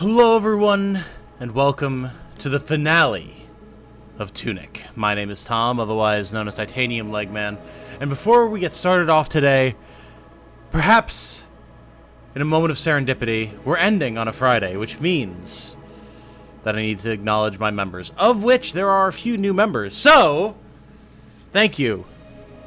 Hello everyone, and welcome to the finale of Tunic. My name is Tom, otherwise known as Titanium Legman, and before we get started off today, perhaps in a moment of serendipity, we're ending on a Friday, which means that I need to acknowledge my members, of which there are a few new members. So, thank you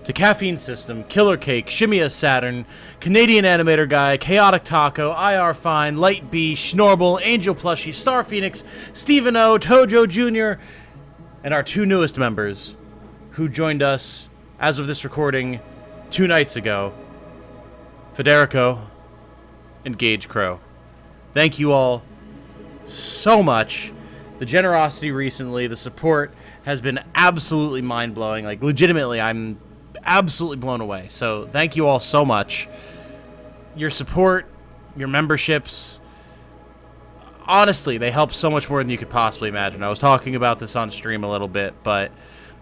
to Caffeine System, Killer Cake, Shimia Saturn, Canadian Animator Guy, Chaotic Taco, IR Fine, Light B, Schnorble, Angel Plushie, Star Phoenix, Stephen O, Tojo Jr., and our two newest members who joined us as of this recording 2 nights ago, Federico and Gage Crow. Thank you all so much. The generosity recently, the support has been absolutely mind-blowing. Like, legitimately, I'm absolutely blown away. So thank you all so much. Your support, your memberships, honestly, they help so much more than you could possibly imagine. I was talking about this on stream a little bit, but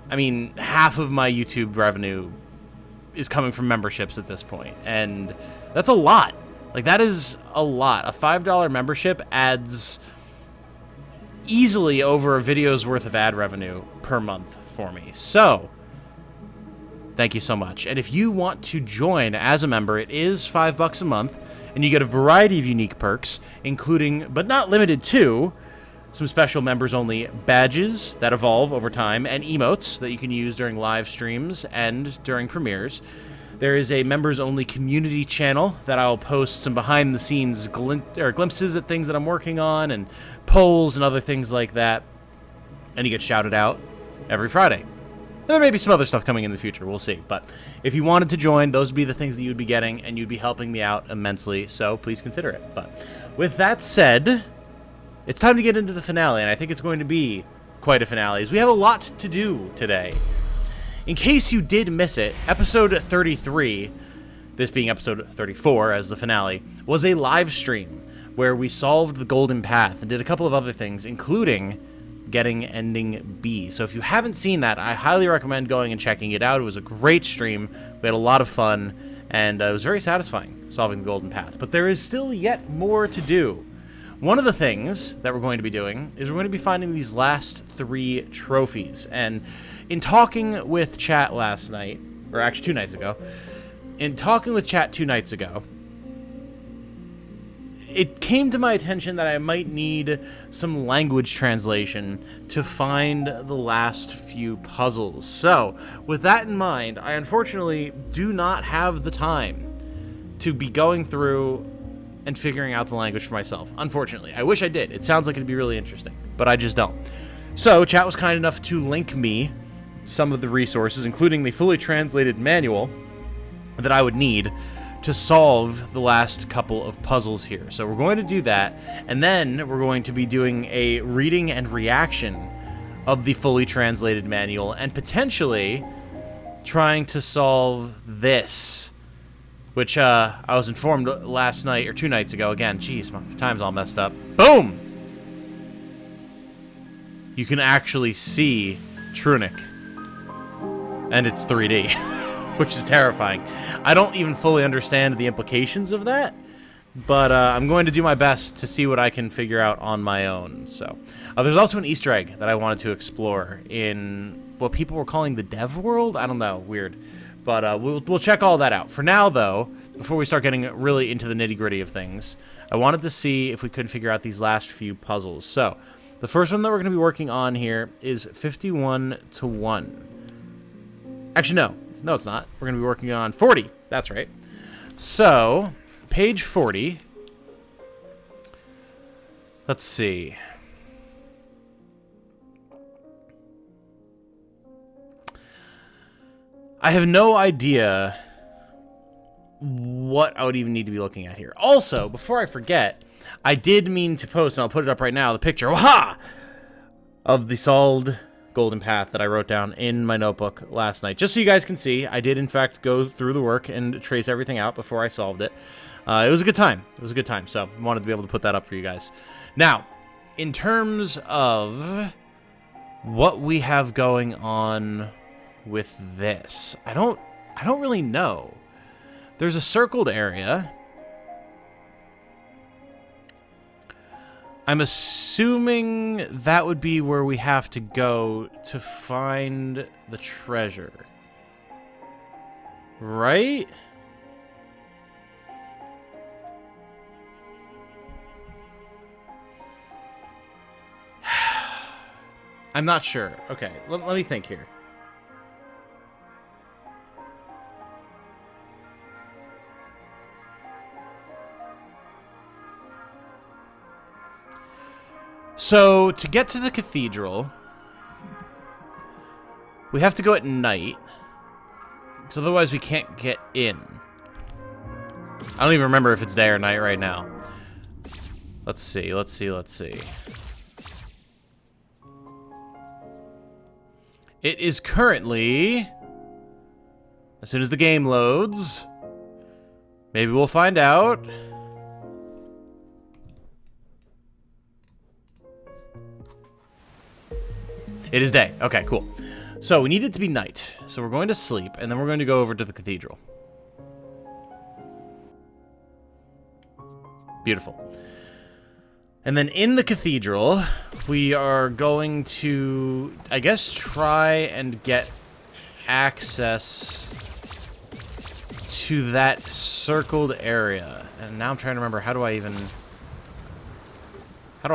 I mean, half of my YouTube revenue is coming from memberships at this point, and that's a lot. Like, that is a lot. A $5 membership adds easily over a video's worth of ad revenue per month for me. So thank you so much. And if you want to join as a member, it is $5 a month, and you get a variety of unique perks, including, but not limited to, some special members-only badges that evolve over time, and emotes that you can use during live streams and during premieres. There is a members-only community channel that I'll post some behind-the-scenes glimpses at things that I'm working on, and polls and other things like that, and you get shouted out every Friday. There may be some other stuff coming in the future, we'll see. But if you wanted to join, those would be the things that you would be getting, and you'd be helping me out immensely, so please consider it. But with that said, it's time to get into the finale, and I think it's going to be quite a finale, as we have a lot to do today. In case you did miss it, episode 33, this being episode 34 as the finale, was a live stream where we solved the Golden Path and did a couple of other things, including getting ending B. So if you haven't seen that, I highly recommend going and checking it out. It was a great stream. We had a lot of fun, and it was very satisfying solving the Golden Path. But there is still yet more to do. One of the things that we're going to be doing is we're going to be finding these last 3 trophies. And in talking with chat last night, or actually 2 nights ago, it came to my attention that I might need some language translation to find the last few puzzles. So, with that in mind, I unfortunately do not have the time to be going through and figuring out the language for myself. Unfortunately. I wish I did. It sounds like it'd be really interesting, but I just don't. So, chat was kind enough to link me some of the resources, including the fully translated manual that I would need to solve the last couple of puzzles here. So we're going to do that, and then we're going to be doing a reading and reaction of the fully translated manual, and potentially trying to solve this, which I was informed last night, or 2 nights ago. Again, jeez, my time's all messed up. Boom! You can actually see Tunic, and it's 3D. Which is terrifying. I don't even fully understand the implications of that, but I'm going to do my best to see what I can figure out on my own. So, there's also an Easter egg that I wanted to explore in what people were calling the dev world. I don't know, weird, but we'll check all that out. For now, though, before we start getting really into the nitty-gritty of things, I wanted to see if we could figure out these last few puzzles. So, the first one that we're going to be working on here is 51 to 1. Actually, no. No, it's not. We're going to be working on 40. That's right. So, page 40. Let's see. I have no idea what I would even need to be looking at here. Also, before I forget, I did mean to post, and I'll put it up right now, the picture, waha, of the solved Golden Path that I wrote down in my notebook last night. Just so you guys can see, I did in fact go through the work and trace everything out before I solved it. It was a good time. It was a good time, so I wanted to be able to put that up for you guys. Now, in terms of what we have going on with this, I don't really know. There's a circled area. I'm assuming that would be where we have to go to find the treasure. Right? I'm not sure. Okay, let me think here. So, to get to the cathedral, we have to go at night. So otherwise we can't get in. I don't even remember if it's day or night right now. Let's see. It is currently... As soon as the game loads, maybe we'll find out. It is day. Okay, cool. So we need it to be night. So we're going to sleep, and then we're going to go over to the cathedral. Beautiful. And then in the cathedral, we are going to, I guess, try and get access to that circled area. And now I'm trying to remember, how do I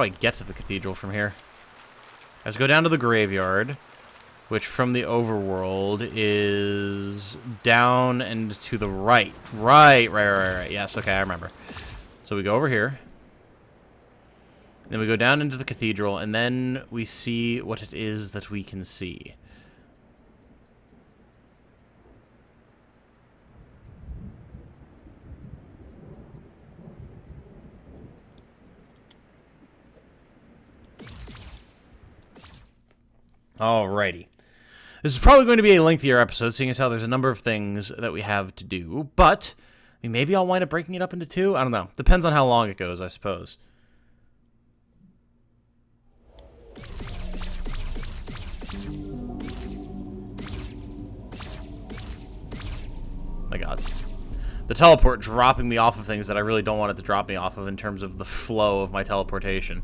get to the cathedral from here? I have to go down to the graveyard, which from the overworld is down and to the right. Right. Yes, okay, I remember. So we go over here. Then we go down into the cathedral, and then we see what it is that we can see. Alrighty. This is probably going to be a lengthier episode, seeing as how there's a number of things that we have to do, but I mean, maybe I'll wind up breaking it up into two? I don't know. Depends on how long it goes, I suppose. My god. The teleport dropping me off of things that I really don't want it to drop me off of in terms of the flow of my teleportation.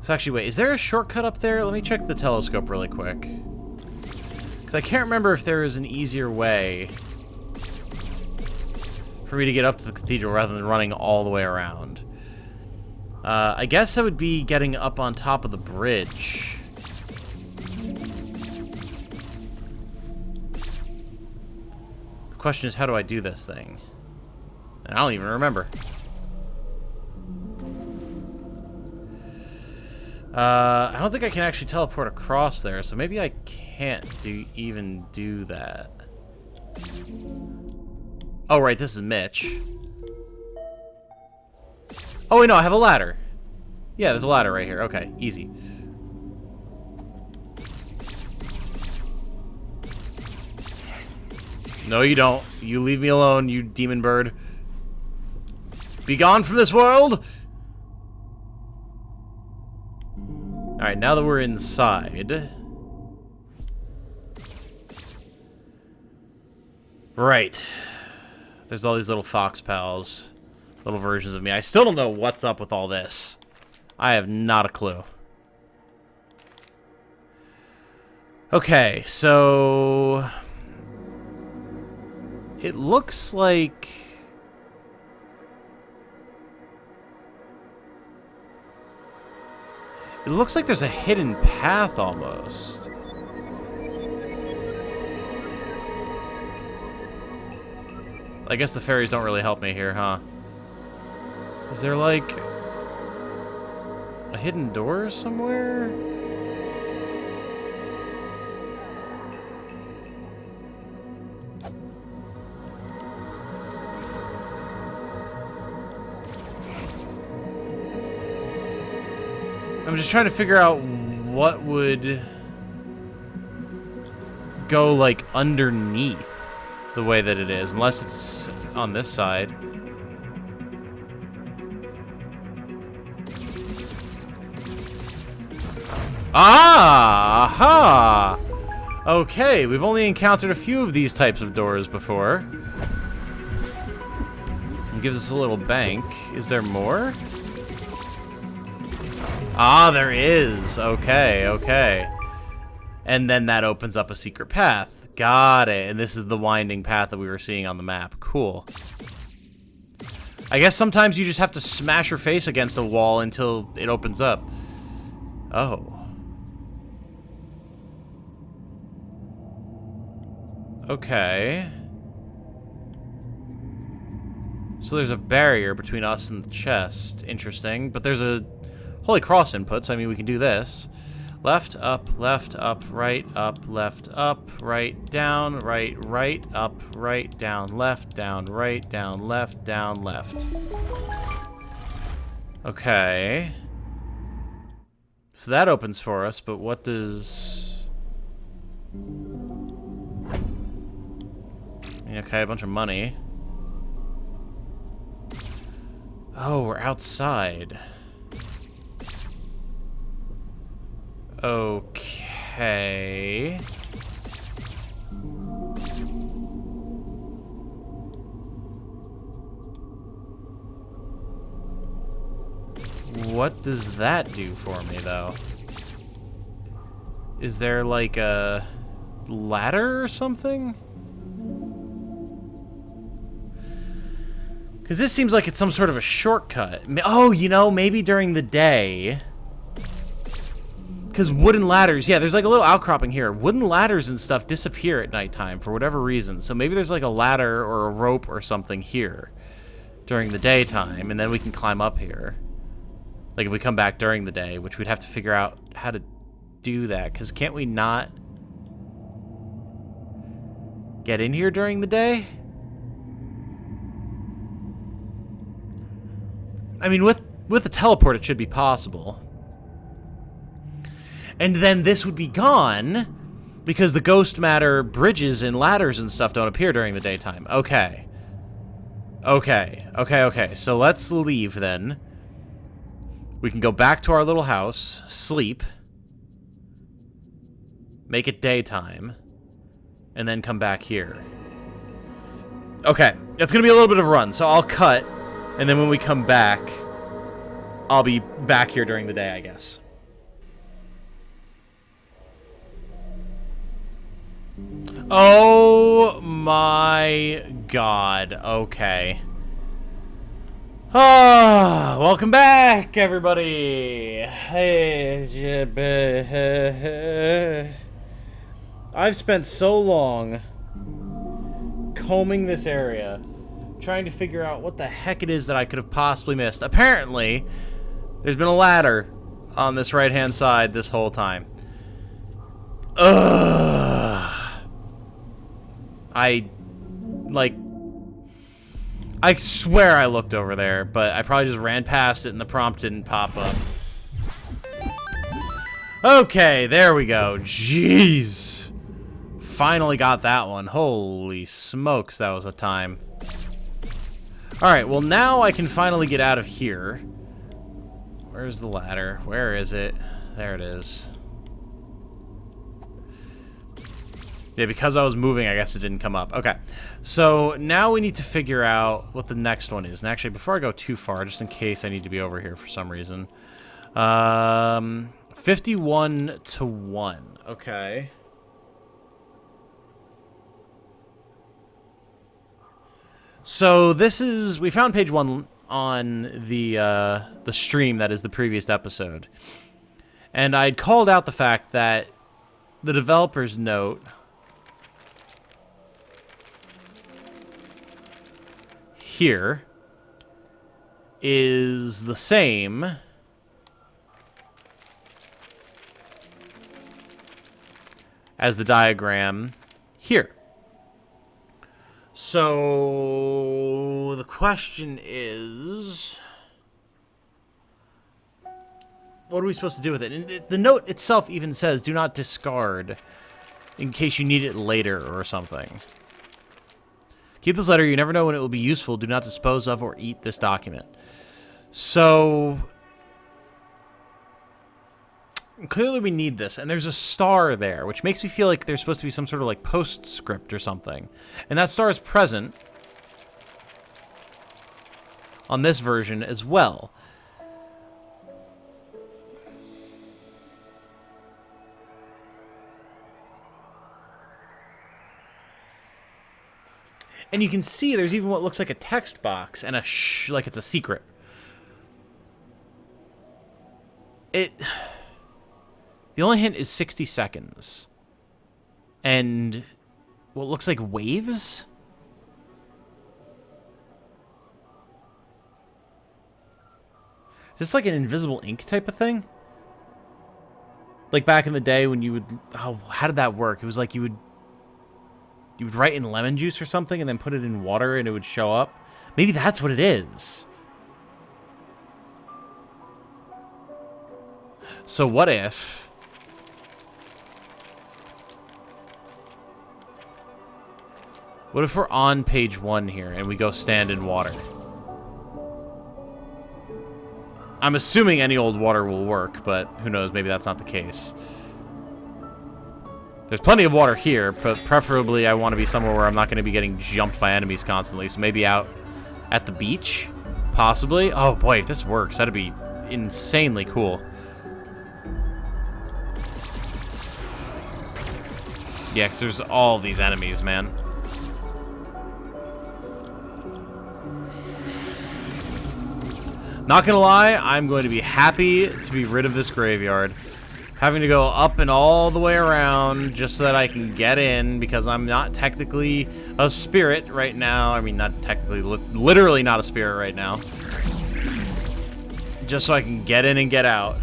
So actually, wait, is there a shortcut up there? Let me check the telescope really quick. Because I can't remember if there is an easier way for me to get up to the cathedral rather than running all the way around. I guess that would be getting up on top of the bridge. The question is, how do I do this thing? And I don't even remember. I don't think I can actually teleport across there, so maybe I can't even do that. Oh, right, this is Mitch. Oh, wait, no, I have a ladder. Yeah, there's a ladder right here. Okay, easy. No, you don't. You leave me alone, you demon bird. Be gone from this world! Alright, now that we're inside... Right. There's all these little fox pals. Little versions of me. I still don't know what's up with all this. I have not a clue. Okay, so... It looks like... It looks like there's a hidden path, almost. I guess the fairies don't really help me here, huh? Is there, like... a hidden door somewhere? I'm just trying to figure out what would go, like, underneath the way that it is, unless it's on this side. Ah! Okay, we've only encountered a few of these types of doors before. I'm gives us a little bank. Is there more? Ah, there is. Okay, okay. And then that opens up a secret path. Got it. And this is the winding path that we were seeing on the map. Cool. I guess sometimes you just have to smash your face against a wall until it opens up. Oh. Okay. So there's a barrier between us and the chest. Interesting. But there's a Holy Cross input, so I mean we can do this. Left, up, right, down, right, up, right, down, left, down, left. Okay. So that opens for us, but what does... Okay, a bunch of money. Oh, we're outside. Okay. What does that do for me, though? Is there, like, a ladder or something? Because this seems like it's some sort of a shortcut. Oh, you know, maybe during the day... Because wooden ladders, yeah, there's like a little outcropping here. Wooden ladders and stuff disappear at nighttime for whatever reason. So maybe there's like a ladder or a rope or something here during the daytime, and then we can climb up here. Like if we come back during the day, which we'd have to figure out how to do that. Because can't we not get in here during the day? I mean, with the teleport, it should be possible. And then this would be gone because the ghost matter bridges and ladders and stuff don't appear during the daytime. Okay. Okay. So let's leave then. We can go back to our little house, sleep, make it daytime, and then come back here. Okay. It's going to be a little bit of a run, so I'll cut, and then when we come back, I'll be back here during the day, I guess. Oh my god. Okay. Ah, welcome back, everybody. I've spent so long combing this area, trying to figure out what the heck it is that I could have possibly missed. Apparently, there's been a ladder on this right-hand side this whole time. Ugh. I swear I looked over there, but I probably just ran past it and the prompt didn't pop up. Okay, there we go. Jeez. Finally got that one. Holy smokes, that was a time. Alright, well now I can finally get out of here. Where's the ladder? Where is it? There it is. Yeah, because I was moving, I guess it didn't come up. Okay, so now we need to figure out what the next one is. And actually, before I go too far, just in case I need to be over here for some reason. 51 to 1. Okay. So this is... We found page 1 on the stream that is the previous episode. And I'd called out the fact that the developer's note... here is the same as the diagram here. So the question is, what are we supposed to do with it? And the note itself even says, do not discard in case you need it later or something. Keep this letter. You never know when it will be useful. Do not dispose of or eat this document. So, clearly we need this. And there's a star there, which makes me feel like there's supposed to be some sort of like postscript or something. And that star is present. on this version as well. And you can see there's even what looks like a text box and a shh, like it's a secret. The only hint is 60 seconds. And what looks like waves? Is this like an invisible ink type of thing? Like back in the day when you would... Oh, how did that work? It was like you would write in lemon juice or something and then put it in water and it would show up. Maybe that's what it is. So what if... What if we're on page 1 here and we go stand in water? I'm assuming any old water will work, but who knows, maybe that's not the case. There's plenty of water here, but preferably I want to be somewhere where I'm not going to be getting jumped by enemies constantly. So maybe out at the beach, possibly. Oh boy, if this works, that'd be insanely cool. Yeah, because there's all these enemies, man. Not gonna lie, I'm going to be happy to be rid of this graveyard. Having to go up and all the way around just so that I can get in, because I'm not technically a spirit right now. I mean, not technically, literally not a spirit right now. Just so I can get in and get out.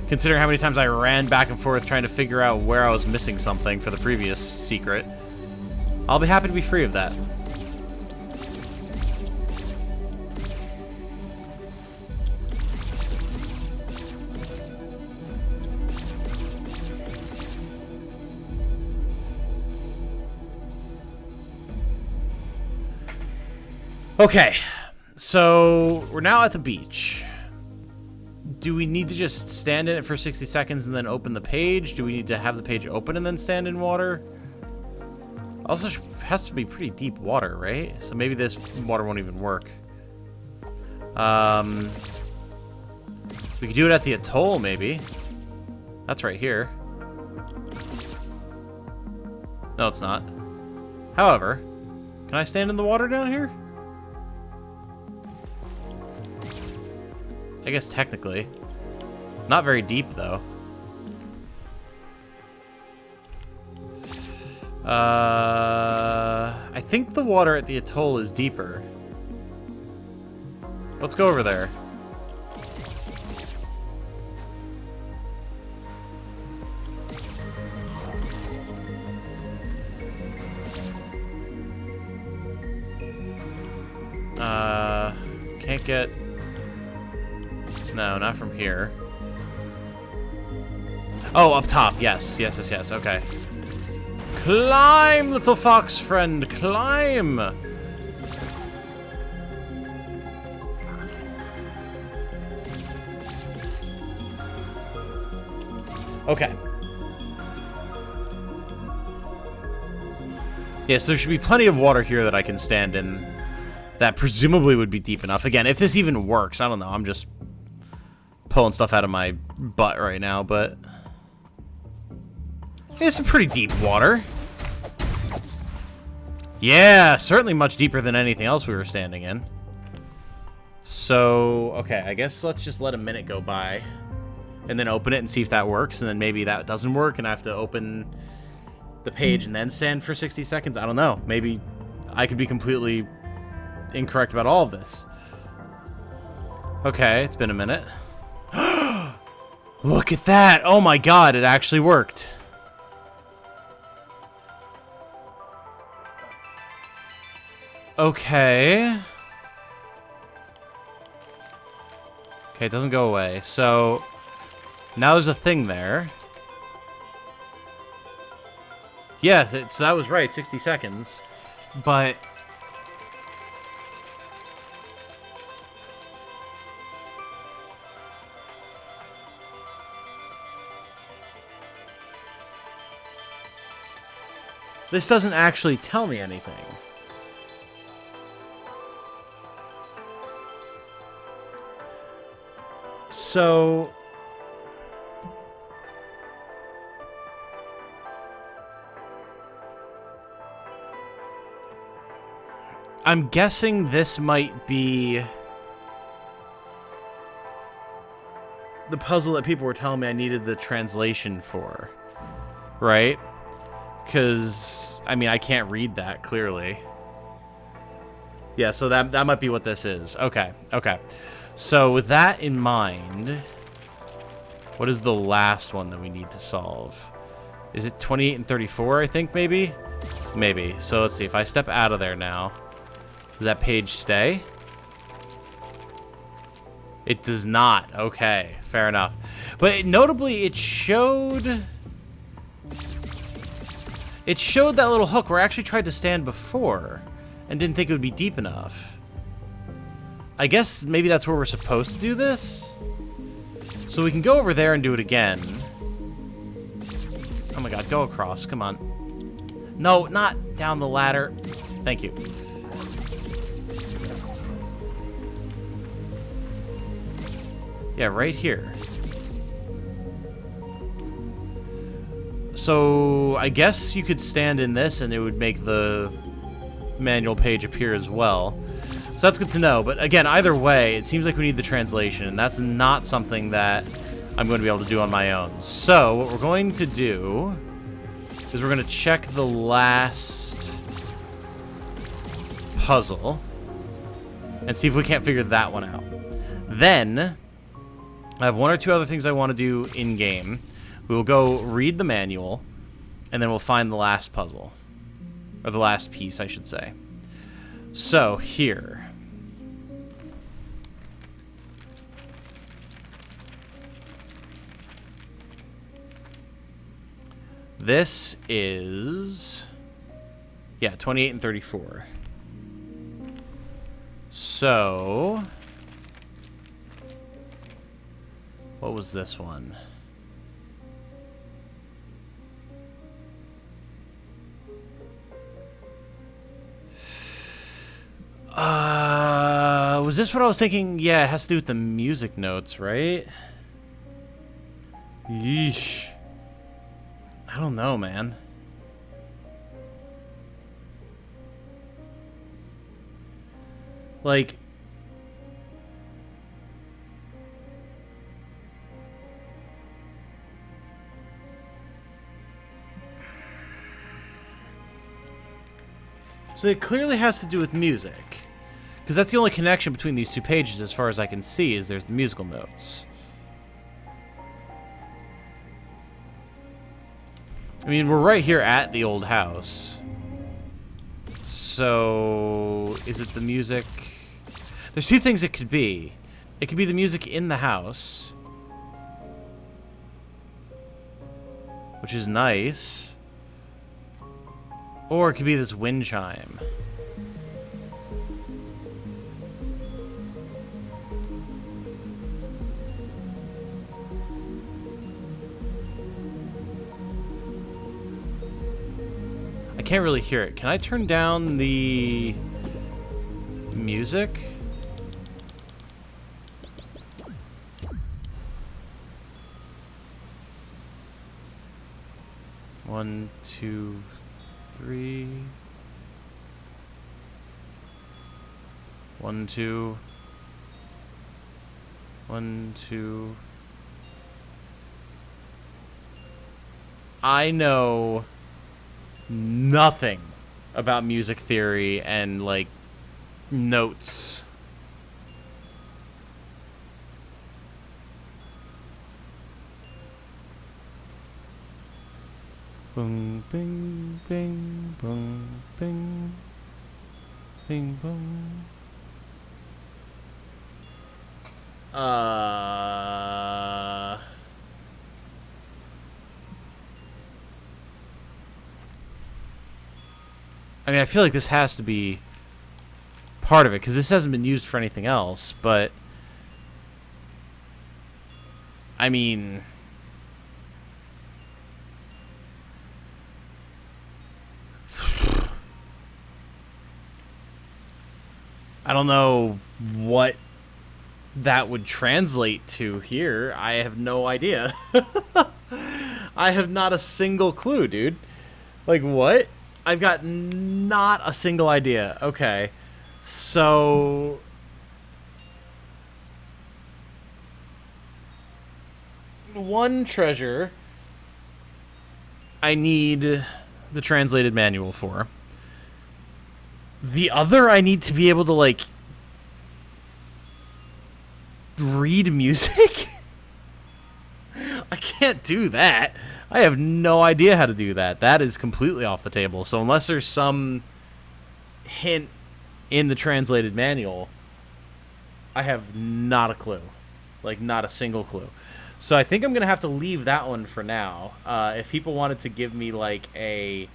Considering how many times I ran back and forth trying to figure out where I was missing something for the previous secret. I'll be happy to be free of that. Okay, so we're now at the beach. Do we need to just stand in it for 60 seconds and then open the page? Do we need to have the page open and then stand in water? Also, it has to be pretty deep water, right? So maybe this water won't even work. We could do it at the atoll, maybe. That's right here. No, it's not. However, can I stand in the water down here? I guess technically. Not very deep, though. I think the water at the atoll is deeper. Let's go over there. Can't get... No, not from here. Oh, up top. Yes, yes, yes, yes. Okay. Climb, little fox friend, climb! Okay. Yes, there should be plenty of water here that I can stand in. That presumably would be deep enough. Again, if this even works, I don't know. I'm just pulling stuff out of my butt right now, but... It's some pretty deep water. Yeah, certainly much deeper than anything else we were standing in. So, okay, I guess let's just let a minute go by. And then open it and see if that works. And then maybe that doesn't work and I have to open the page and then stand for 60 seconds. I don't know. Maybe I could be completely incorrect about all of this. Okay, it's been a minute. Look at that! Oh my god, it actually worked. Okay. Okay, it doesn't go away. So, now there's a thing there. Yes, so that was right, 60 seconds. But... this doesn't actually tell me anything. So I'm guessing this might be the puzzle that people were telling me I needed the translation for, right? Because, I mean, I can't read that clearly. Yeah, so that might be what this is. Okay, okay. So with that in mind, what is the last one that we need to solve? Is it 28 and 34, I think, maybe? Maybe. So let's see. If I step out of there now, does that page stay? It does not. Okay, fair enough. But notably, it showed that little hook where I actually tried to stand before and didn't think it would be deep enough. I guess maybe that's where we're supposed to do this? So we can go over there and do it again. Oh my god, go across. Come on. No, not down the ladder. Thank you. Yeah, right here. So I guess you could stand in this and it would make the manual page appear as well. So that's good to know. But again, either way, it seems like we need the translation, and that's not something that I'm going to be able to do on my own. So what we're going to do is we're going to check the last puzzle and see if we can't figure that one out. Then I have one or two other things I want to do in-game. We will go read the manual, and then we'll find the last puzzle. Or the last piece, I should say. So, here. This is... yeah, 28 and 34. So... what was this one? Was this what I was thinking? Yeah, it has to do with the music notes, right? Yeesh. I don't know, man. Like... so it clearly has to do with music. Because that's the only connection between these two pages as far as I can see, is there's the musical notes. I mean, we're right here at the old house. So, is it the music? There's two things it could be. It could be the music in the house, which is nice. Or it could be this wind chime. I can't really hear it. Can I turn down the music? One, two, three. 1, 2. 1, 2. I know nothing about music theory and, like, notes. Boom, bing, bing, boom, bing, bing, boom. I mean, I feel like this has to be part of it, because this hasn't been used for anything else, but... I mean... I don't know what that would translate to here, I have no idea. I have not a single clue, dude. Like, what? I've got not a single idea. Okay. So... one treasure I need the translated manual for. The other I need to be able to, like, read music? I can't do that. I have no idea how to do that. That is completely off the table. So unless there's some hint in the translated manual, I have not a clue. Like, not a single clue. So I think I'm going to have to leave that one for now. If people wanted to give me, like, a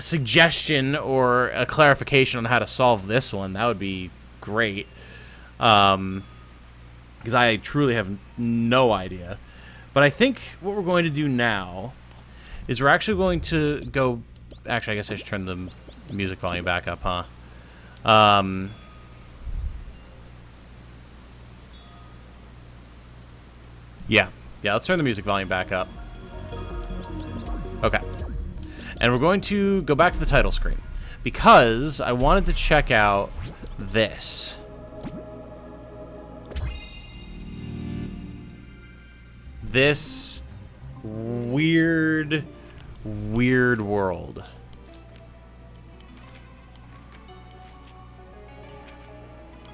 suggestion or a clarification on how to solve this one, that would be great. Because I truly have no idea. But I think what we're going to do now is we're actually going to go... Actually, I guess I should turn the music volume back up, huh? Yeah, let's turn the music volume back up. Okay. And we're going to go back to the title screen, because I wanted to check out this. This weird world.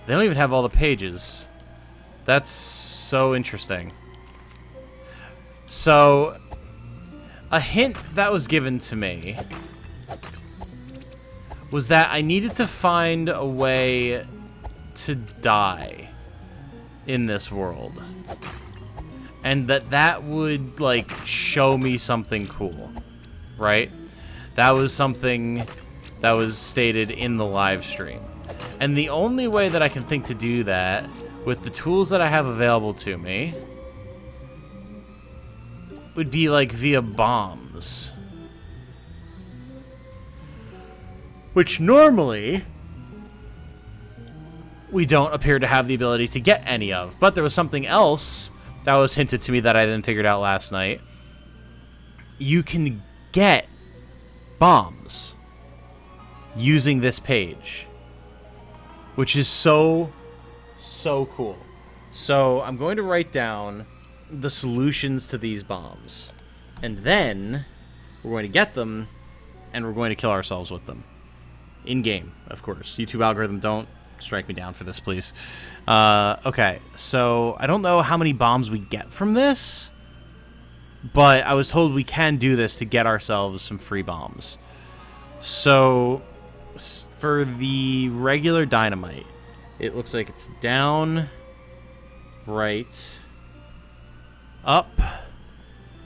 They don't even have all the pages. That's so interesting. So, a hint that was given to me was that I needed to find a way to die in this world. And that would, like, show me something cool, right? That was something that was stated in the live stream. And the only way that I can think to do that, with the tools that I have available to me, would be, like, via bombs. Which normally we don't appear to have the ability to get any of. But there was something else that was hinted to me that I then figured out last night. You can get bombs using this page, which is so cool. So I'm going to write down the solutions to these bombs, and then we're going to get them, and we're going to kill ourselves with them in game, of course. YouTube algorithm, don't strike me down for this, please. Okay, so I don't know how many bombs we get from this, but I was told we can do this to get ourselves some free bombs. So for the regular dynamite, it looks like it's down, right, up,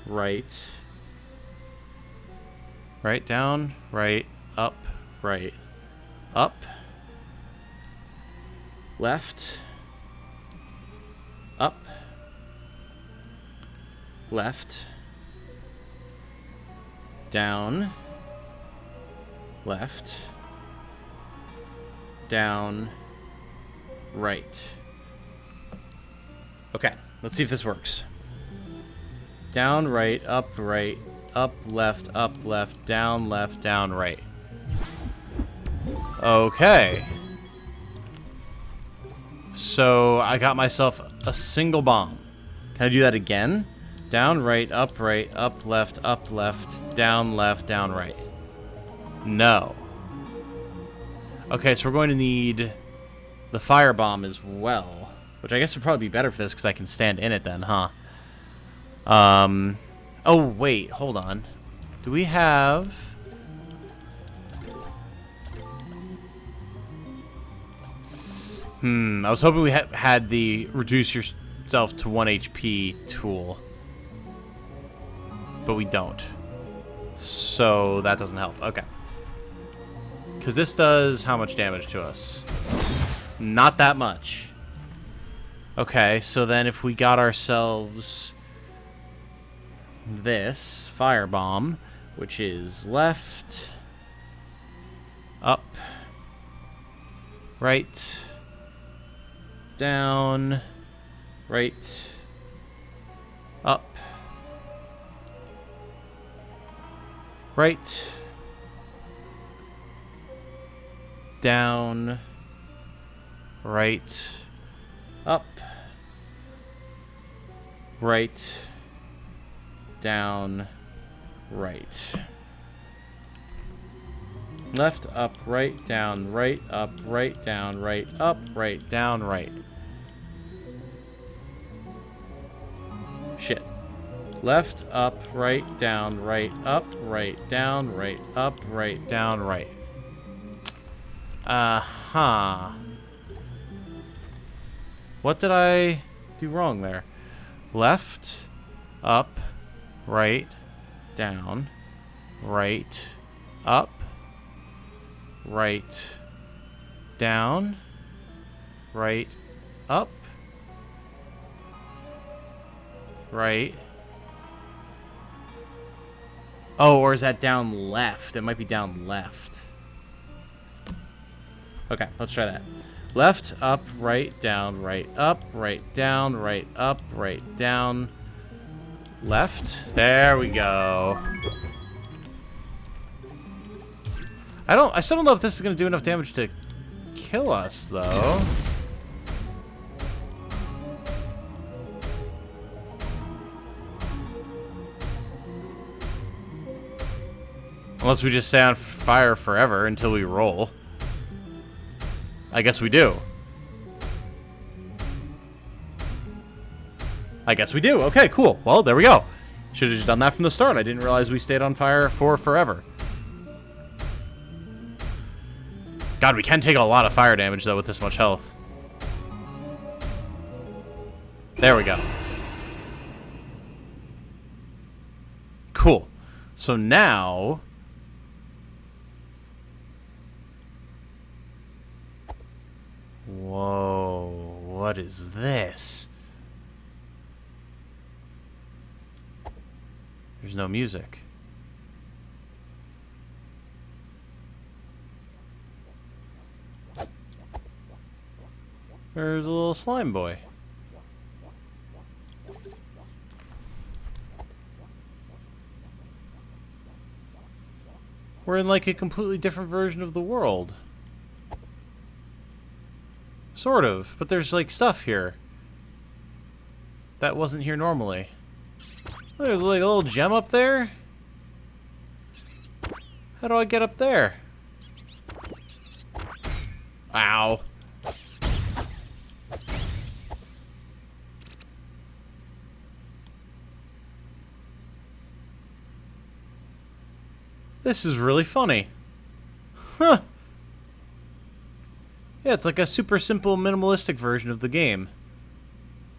right, right, down, right, up, left, up, left, down, left, down, right. Okay, let's see if this works. Down, right, up, left, down, right. Okay. So I got myself a single bomb. Can I do that again? Down, right, up, left, down, right. No. Okay, so we're going to need the fire bomb as well, which I guess would probably be better for this because I can stand in it then, huh? Oh, wait, hold on. Do we have... I was hoping we had the reduce yourself to 1 HP tool. But we don't. So that doesn't help. Okay. Because this does how much damage to us? Not that much. Okay, so then if we got ourselves this firebomb, which is left, up, right, down, right, up, right, down, right, up, right, down, right. Left, up, right, down, right, up, right, down, right, up, right, down, right. Shit. Left, up, right, down, right, up, right, down, right, up, right, down, right. Uh-huh. What did I do wrong there? Left, up, right, down, right, up, right, down, right, up, right. Oh, or is that down left? It might be down left. Okay, let's try that. Left, up, right, down, right, up, right, down, right, up, right, down, left. There we go. I still don't know if this is going to do enough damage to kill us, though. Unless we just stay on fire forever until we roll. I guess we do. I guess we do. Okay, cool. Well, there we go. Should have just done that from the start. I didn't realize we stayed on fire for forever. God, we can take a lot of fire damage, though, with this much health. There we go. Cool. So now... Whoa, what is this? There's no music. There's a little slime boy. We're in like a completely different version of the world. Sort of, but there's like stuff here that wasn't here normally. There's like a little gem up there. How do I get up there? Ow. This is really funny. Huh. Yeah, it's like a super simple, minimalistic version of the game.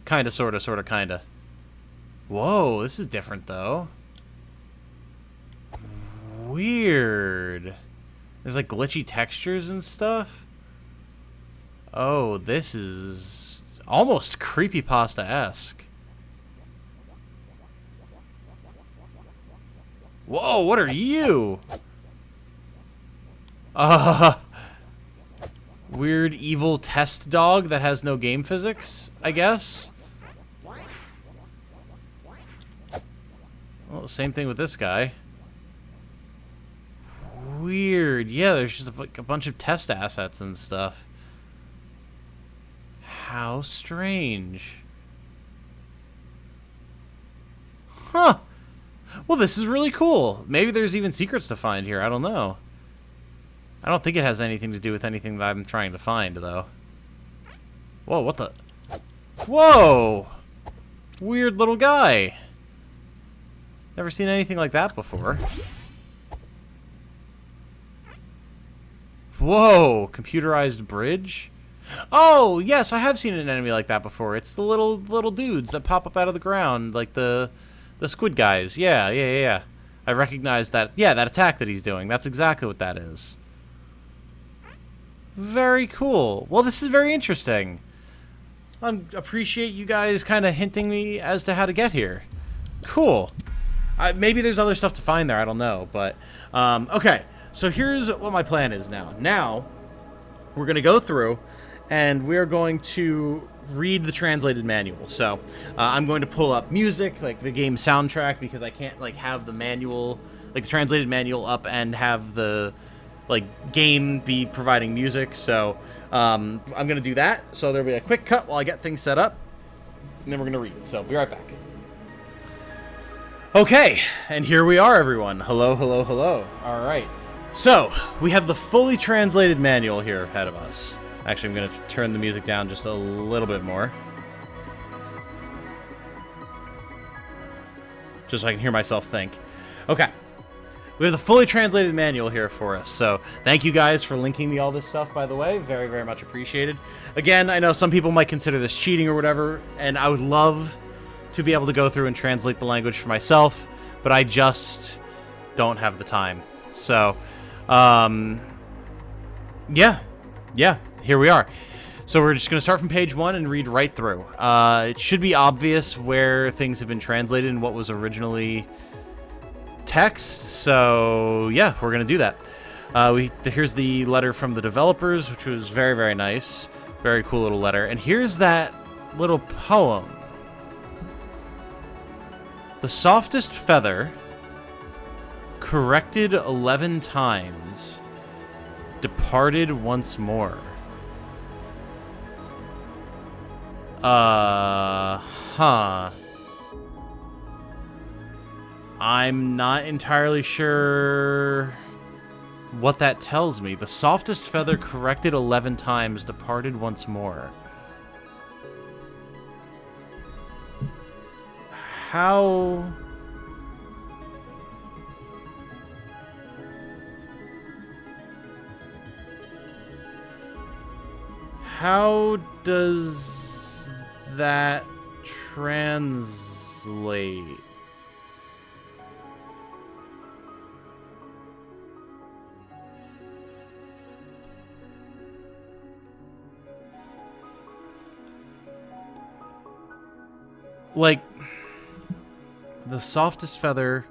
Kinda, sorta, sorta, kinda. Whoa, this is different, though. Weird. There's, like, glitchy textures and stuff. Oh, this is almost creepypasta-esque. Whoa, what are you? Weird evil test dog that has no game physics, I guess. Well, same thing with this guy. Weird. Yeah, there's just like a bunch of test assets and stuff. How strange. Huh. Well, this is really cool. Maybe there's even secrets to find here. I don't know. I don't think it has anything to do with anything that I'm trying to find, though. Whoa, what the... Whoa! Weird little guy. Never seen anything like that before. Whoa! Computerized bridge? Oh, yes, I have seen an enemy like that before. It's the little dudes that pop up out of the ground, like the squid guys. Yeah. I recognize that. Yeah, that attack that he's doing. That's exactly what that is. Very cool. Well, this is very interesting. I appreciate you guys kind of hinting me as to how to get here. Cool. Maybe there's other stuff to find there. I don't know. But, okay. So here's what my plan is now. Now, we're going to go through and we're going to read the translated manual. So I'm going to pull up music, like the game soundtrack, because I can't like have the manual, like the translated manual up and have the like game be providing music. So I'm going to do that. So there'll be a quick cut while I get things set up, and then we're going to read. So be right back. Okay, and here we are, everyone. Hello, hello, hello. All right. So we have the fully translated manual here ahead of us. Actually, I'm going to turn the music down just a little bit more, just so I can hear myself think. Okay. We have the fully translated manual here for us, so thank you guys for linking me all this stuff, by the way. Very, very much appreciated. Again, I know some people might consider this cheating or whatever, and I would love to be able to go through and translate the language for myself, but I just don't have the time. So, yeah, here we are. So we're just going to start from page 1 and read right through. It should be obvious where things have been translated and what was originally text, so yeah, we're going to do that. Here's the letter from the developers, which was very, very nice. Very cool little letter. And here's that little poem. The softest feather, corrected 11 times, departed once more. I'm not entirely sure what that tells me. The softest feather, corrected 11 times, departed once more. How does that translate? Like, the softest feather,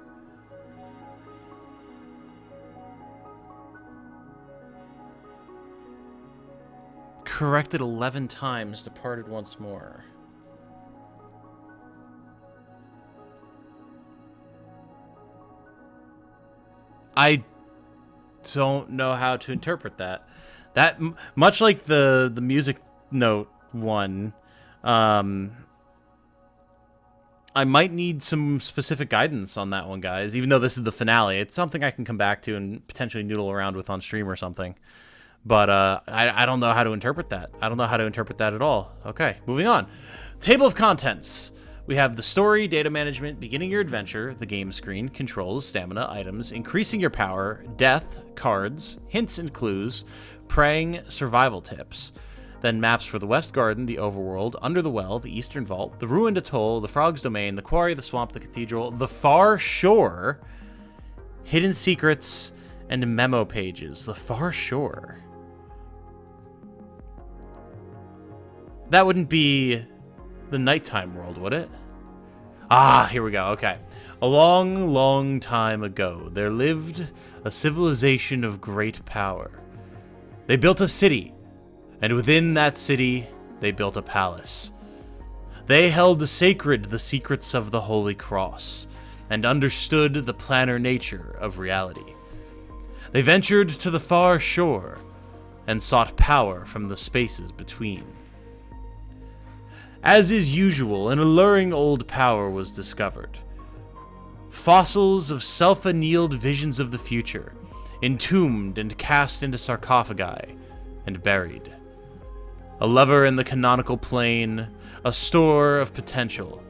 corrected 11 times, departed once more. I don't know how to interpret that. That, much like the music note one, I might need some specific guidance on that one, guys. Even though this is the finale, it's something I can come back to and potentially noodle around with on stream or something. But I don't know how to interpret that. I don't know how to interpret that at all. Okay, moving on. Table of contents. We have the story, data management, beginning your adventure, the game screen, controls, stamina, items, increasing your power, death, cards, hints and clues, praying, survival tips. Then maps for the West Garden, the Overworld, Under the Well, the Eastern Vault, the Ruined Atoll, the Frog's Domain, the Quarry, the Swamp, the Cathedral, the Far Shore, Hidden Secrets, and Memo Pages. The Far Shore. That wouldn't be the nighttime world, would it? Ah, here we go. Okay. A long, long time ago, there lived a civilization of great power. They built a city, and within that city, they built a palace. They held sacred the secrets of the Holy Cross, and understood the planar nature of reality. They ventured to the far shore, and sought power from the spaces between. As is usual, an alluring old power was discovered. Fossils of self-annealed visions of the future, entombed and cast into sarcophagi, and buried. A lever in the canonical plane, a store of potential.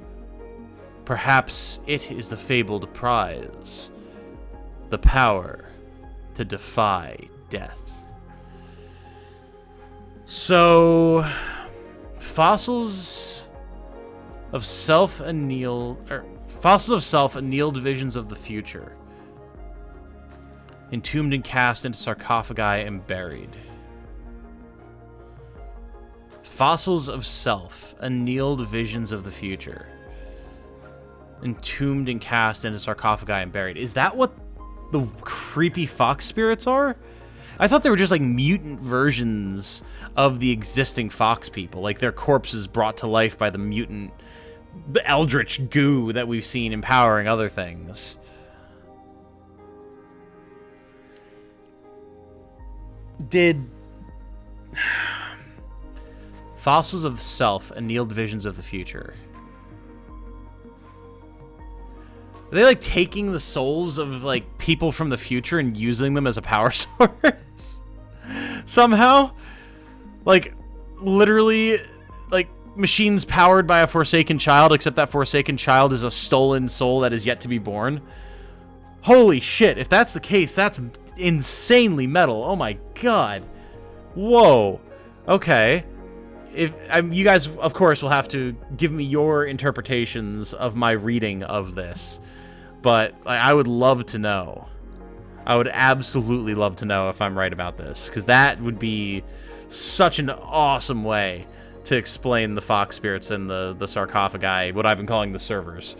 Perhaps it is the fabled prize, the power to defy death. So, fossils of self-annealed visions of the future, entombed and cast into sarcophagi and buried. Fossils of self, annealed visions of the future, entombed and cast into sarcophagi and buried. Is that what the creepy fox spirits are? I thought they were just like mutant versions of the existing fox people, like their corpses brought to life by the mutant, the eldritch goo that we've seen empowering other things. Did fossils of the self annealed visions of the future? Are they like taking the souls of like people from the future and using them as a power source? Somehow? Like literally like machines powered by a forsaken child, except that forsaken child is a stolen soul that is yet to be born? Holy shit, if that's the case, that's insanely metal. Oh my god. Whoa. Okay. If you guys, of course, will have to give me your interpretations of my reading of this. But I would love to know. I would absolutely love to know if I'm right about this, because that would be such an awesome way to explain the fox spirits and the sarcophagi, what I've been calling the servers.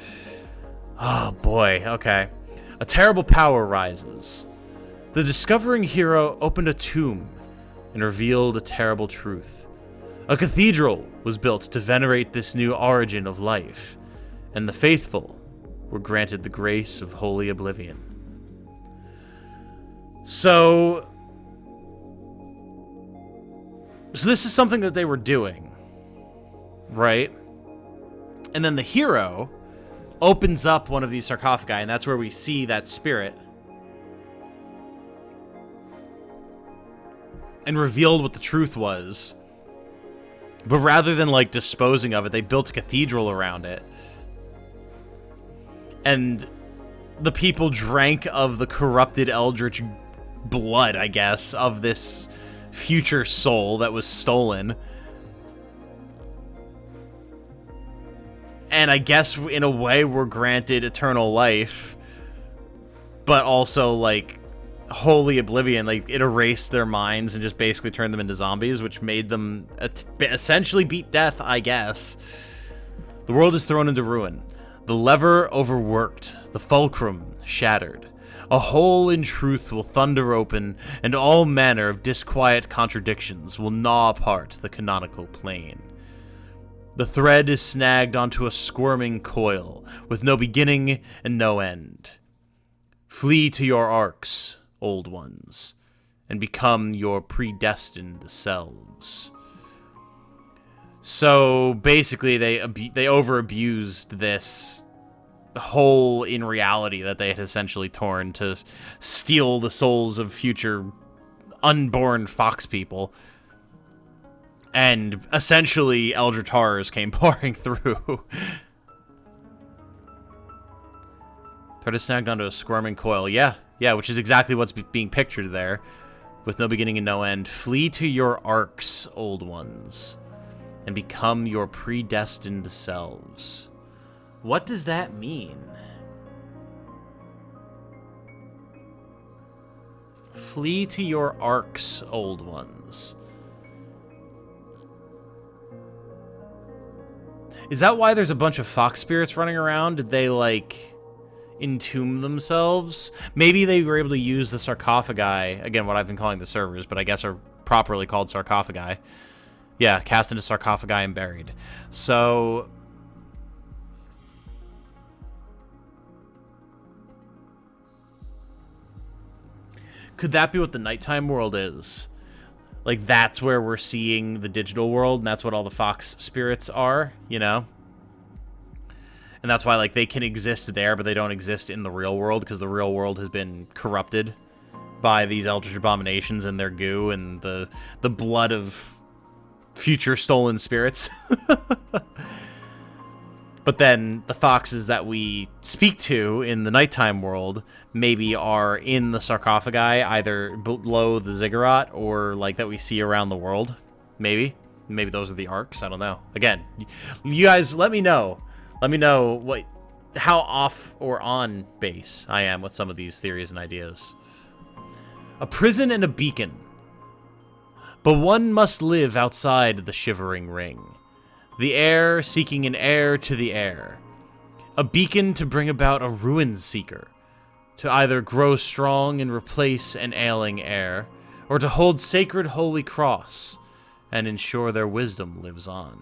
Oh boy, okay. A terrible power rises. The discovering hero opened a tomb and revealed a terrible truth. A cathedral was built to venerate this new origin of life, and the faithful were granted the grace of holy oblivion. So this is something that they were doing, right? And then the hero opens up one of these sarcophagi, and that's where we see that spirit, and revealed what the truth was. But rather than like disposing of it, they built a cathedral around it. And the people drank of the corrupted eldritch blood, I guess, of this future soul that was stolen. And I guess in a way we're granted eternal life, but also like holy oblivion. Like it erased their minds and just basically turned them into zombies, which made them essentially beat death, I guess. The world is thrown into ruin. The lever overworked, the fulcrum shattered. A hole in truth will thunder open, and all manner of disquiet contradictions will gnaw apart the canonical plane. The thread is snagged onto a squirming coil, with no beginning and no end. Flee to your arcs, old ones, and become your predestined selves. So basically, they over-abused this hole in reality that they had essentially torn to steal the souls of future unborn fox people. And essentially, eldritch horrors came pouring through. Thread is snagged onto a squirming coil. Yeah, which is exactly what's being pictured there. With no beginning and no end. Flee to your arcs, old ones, and become your predestined selves. What does that mean? Flee to your arcs, old ones. Is that why there's a bunch of fox spirits running around? Did they, like, entomb themselves? Maybe they were able to use the sarcophagi, again, what I've been calling the servers, but I guess are properly called sarcophagi. Yeah, cast into sarcophagi and buried. So could that be what the nighttime world is? Like, that's where we're seeing the digital world, and that's what all the fox spirits are, you know? And that's why, like, they can exist there, but they don't exist in the real world, because the real world has been corrupted by these eldritch abominations and their goo and the blood of future stolen spirits. But then the foxes that we speak to in the nighttime world maybe are in the sarcophagi, either below the ziggurat or like that we see around the world. Maybe those are the arcs. I don't know. Again, you guys, let me know. Let me know how off or on base I am with some of these theories and ideas. A prison and a beacon. But one must live outside the shivering ring. The air seeking an heir to the air. A beacon to bring about a ruin seeker. To either grow strong and replace an ailing heir, or to hold sacred holy cross and ensure their wisdom lives on.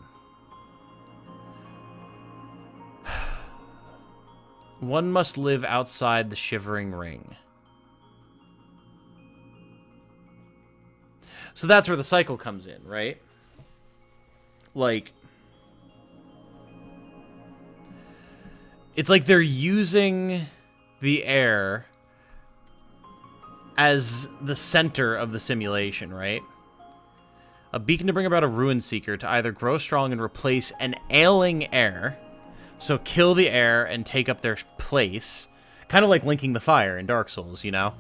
One must live outside the shivering ring. So that's where the cycle comes in, right? Like, it's like they're using the air as the center of the simulation, right? A beacon to bring about a Ruin Seeker to either grow strong and replace an ailing heir, so kill the heir and take up their place, kind of like linking the fire in Dark Souls, you know?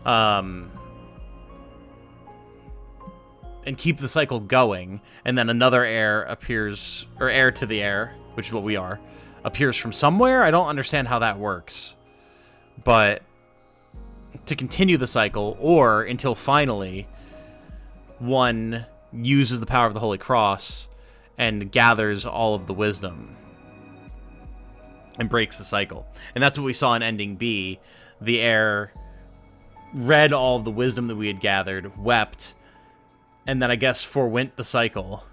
And keep the cycle going, and then another heir appears, or heir to the heir, which is what we are, appears from somewhere. I don't understand how that works. But to continue the cycle, or until finally one uses the power of the Holy Cross and gathers all of the wisdom and breaks the cycle. And that's what we saw in Ending B. The heir read all of the wisdom that we had gathered, wept, and then I guess forewent the cycle.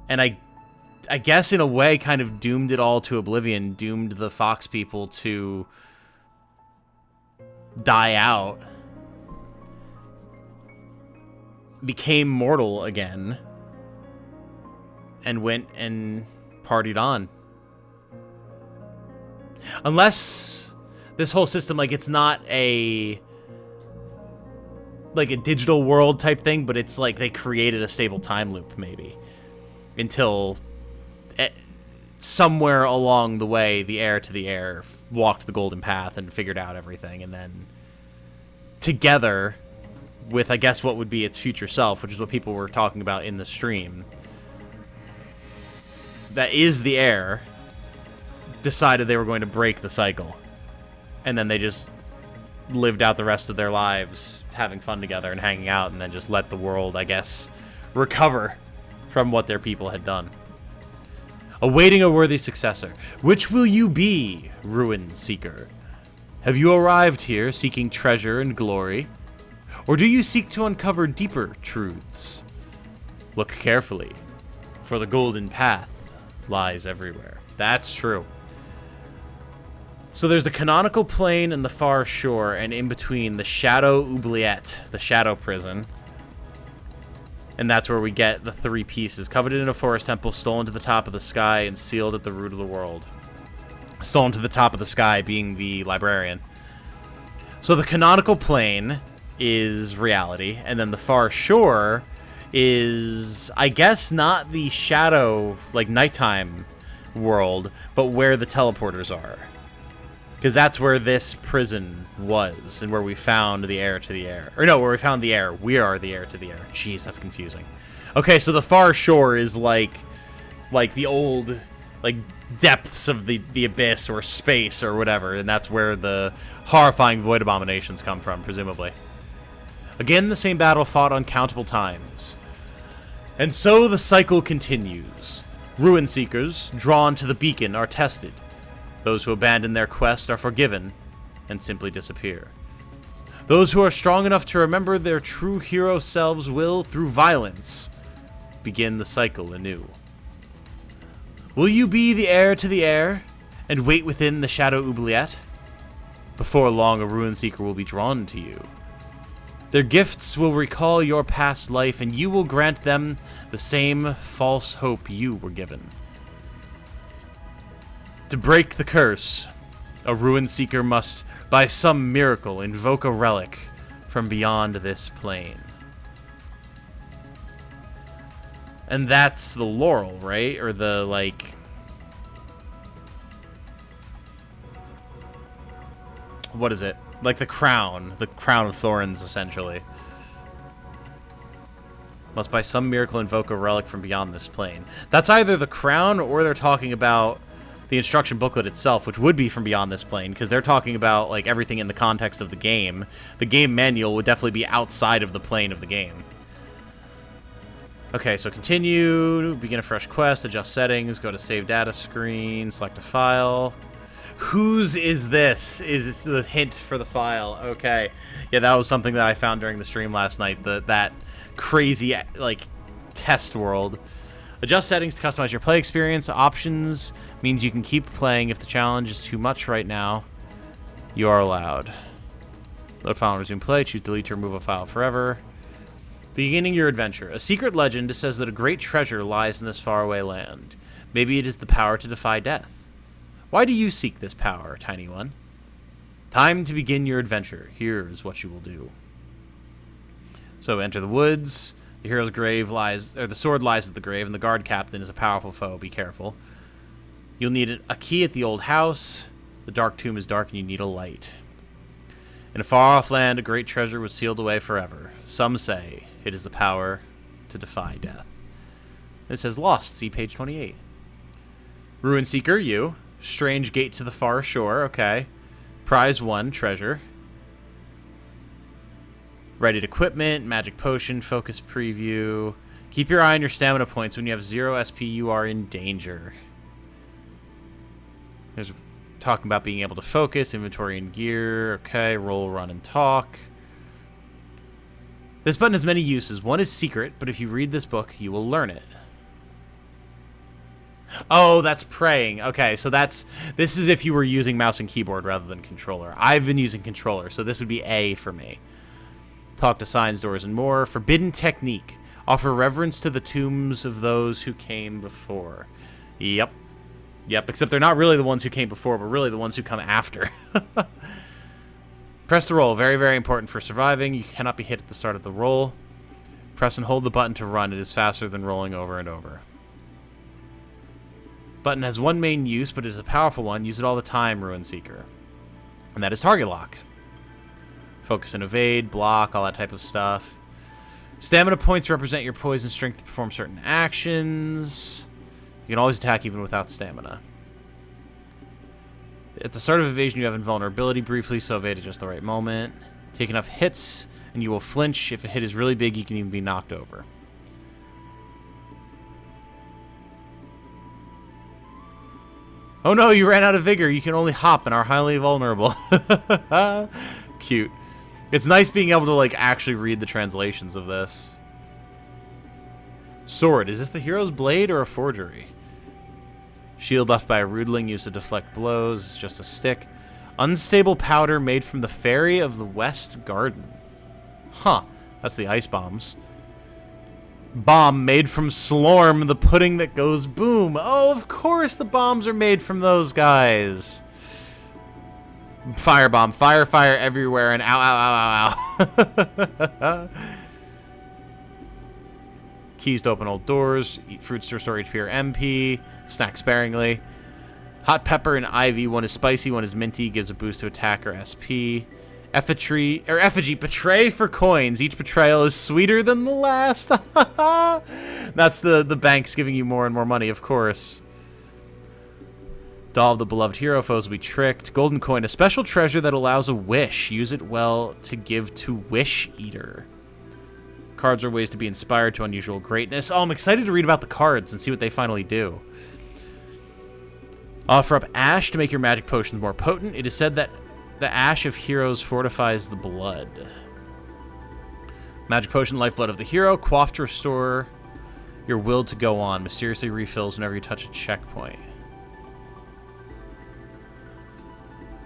And I guess in a way kind of doomed it all to oblivion, doomed the Fox people to die out, became mortal again, and went and partied on. Unless this whole system, like, it's not a digital world type thing, but it's like they created a stable time loop, maybe, until somewhere along the way the heir to the heir walked the golden path and figured out everything, and then together with, I guess, what would be its future self, which is what people were talking about in the stream, that is the heir, decided they were going to break the cycle. And then they just lived out the rest of their lives having fun together and hanging out, and then just let the world, I guess, recover from what their people had done. Awaiting a worthy successor. Which will you be, Ruin Seeker? Have you arrived here seeking treasure and glory? Or do you seek to uncover deeper truths? Look carefully, for the golden path lies everywhere. That's true. So there's the canonical plane and the far shore, and in between the Shadow Oubliette, the Shadow Prison. And that's where we get the three pieces. Coveted in a forest temple, stolen to the top of the sky, and sealed at the root of the world. Stolen to the top of the sky being the librarian. So the canonical plane is reality, and then the far shore is, I guess, not the shadow, like, nighttime world, but where the teleporters are. Because that's where this prison was, and where we found the heir to the heir. Or no, where we found the heir. We are the heir to the heir. Jeez, that's confusing. Okay, so the far shore is like the old, like, depths of the abyss or space or whatever, and that's where the horrifying void abominations come from, presumably. Again, the same battle fought uncountable times. And so the cycle continues. Ruin Seekers, drawn to the beacon, are tested. Those who abandon their quest are forgiven and simply disappear. Those who are strong enough to remember their true hero selves will, through violence, begin the cycle anew. Will you be the heir to the heir and wait within the Shadow Oubliette? Before long, a Ruin Seeker will be drawn to you. Their gifts will recall your past life, and you will grant them the same false hope you were given. To break the curse, a Ruin Seeker must, by some miracle, invoke a relic from beyond this plane. And that's the laurel, right? Or the, like... what is it? Like the crown of thorns, essentially. Must by some miracle invoke a relic from beyond this plane. That's either the crown, or they're talking about the instruction booklet itself, which would be from beyond this plane, because they're talking about, like, everything in the context of the game. The game manual would definitely be outside of the plane of the game. Okay, so continue, begin a fresh quest, adjust settings, go to save data screen, select a file. Whose is this? Is this the hint for the file? Okay. Yeah, that was something that I found during the stream last night. That crazy, like, test world. Adjust settings to customize your play experience. Options means you can keep playing. If the challenge is too much right now, you are allowed. Load file and resume play. Choose delete to remove a file forever. Beginning your adventure. A secret legend says that a great treasure lies in this faraway land. Maybe it is the power to defy death. Why do you seek this power, tiny one? Time to begin your adventure. Here is what you will do. So enter the woods. The hero's grave lies, or the sword lies at the grave, and the guard captain is a powerful foe. Be careful. You'll need a key at the old house. The dark tomb is dark, and you need a light. In a far-off land, a great treasure was sealed away forever. Some say it is the power to defy death. It says lost. See page 28. Ruin Seeker, you. Strange gate to the far shore. Okay. Prize 1, treasure. Readied equipment, magic potion, focus preview. Keep your eye on your stamina points. When you have 0 SP, you are in danger. There's talking about being able to focus, inventory and gear. Okay, roll, run, and talk. This button has many uses. One is secret, but if you read this book, you will learn it. Oh, that's praying. Okay, so this is if you were using mouse and keyboard rather than controller. I've been using controller, so this would be A for me. Talk to signs, doors, and more. Forbidden technique. Offer reverence to the tombs of those who came before. Yep. Yep, except they're not really the ones who came before, but really the ones who come after. Press the roll. Very, very important for surviving. You cannot be hit at the start of the roll. Press and hold the button to run. It is faster than rolling over and over. Button has one main use, but it is a powerful one. Use it all the time, Ruin Seeker. And that is target lock. Focus and evade, block, all that type of stuff. Stamina points represent your poise and strength to perform certain actions. You can always attack even without stamina. At the start of evasion, you have invulnerability briefly, so evade at just the right moment. Take enough hits, and you will flinch. If a hit is really big, you can even be knocked over. Oh no, you ran out of vigor. You can only hop and are highly vulnerable. Cute. It's nice being able to, like, actually read the translations of this. Sword. Is this the hero's blade or a forgery? Shield left by a rudeling used to deflect blows. Just a stick. Unstable powder made from the fairy of the West Garden. Huh. That's the ice bombs. Bomb made from Slorm, the pudding that goes boom. Oh, of course the bombs are made from those guys. Firebomb. Fire, fire everywhere, and ow, ow, ow, ow, ow. Keys to open old doors. Eat fruits to restore HP or MP. Snack sparingly. Hot pepper and ivy. One is spicy, one is minty. Gives a boost to attack or SP. Effigy. Betray for coins. Each betrayal is sweeter than the last. That's the banks giving you more and more money, of course. Doll of the beloved hero. Foes will be tricked. Golden coin. A special treasure that allows a wish. Use it well to give to Wish Eater. Cards are ways to be inspired to unusual greatness. Oh, I'm excited to read about the cards and see what they finally do. Offer up ash to make your magic potions more potent. It is said that the ash of heroes fortifies the blood. Magic potion, lifeblood of the hero. Quaff to restore your will to go on. Mysteriously refills whenever you touch a checkpoint.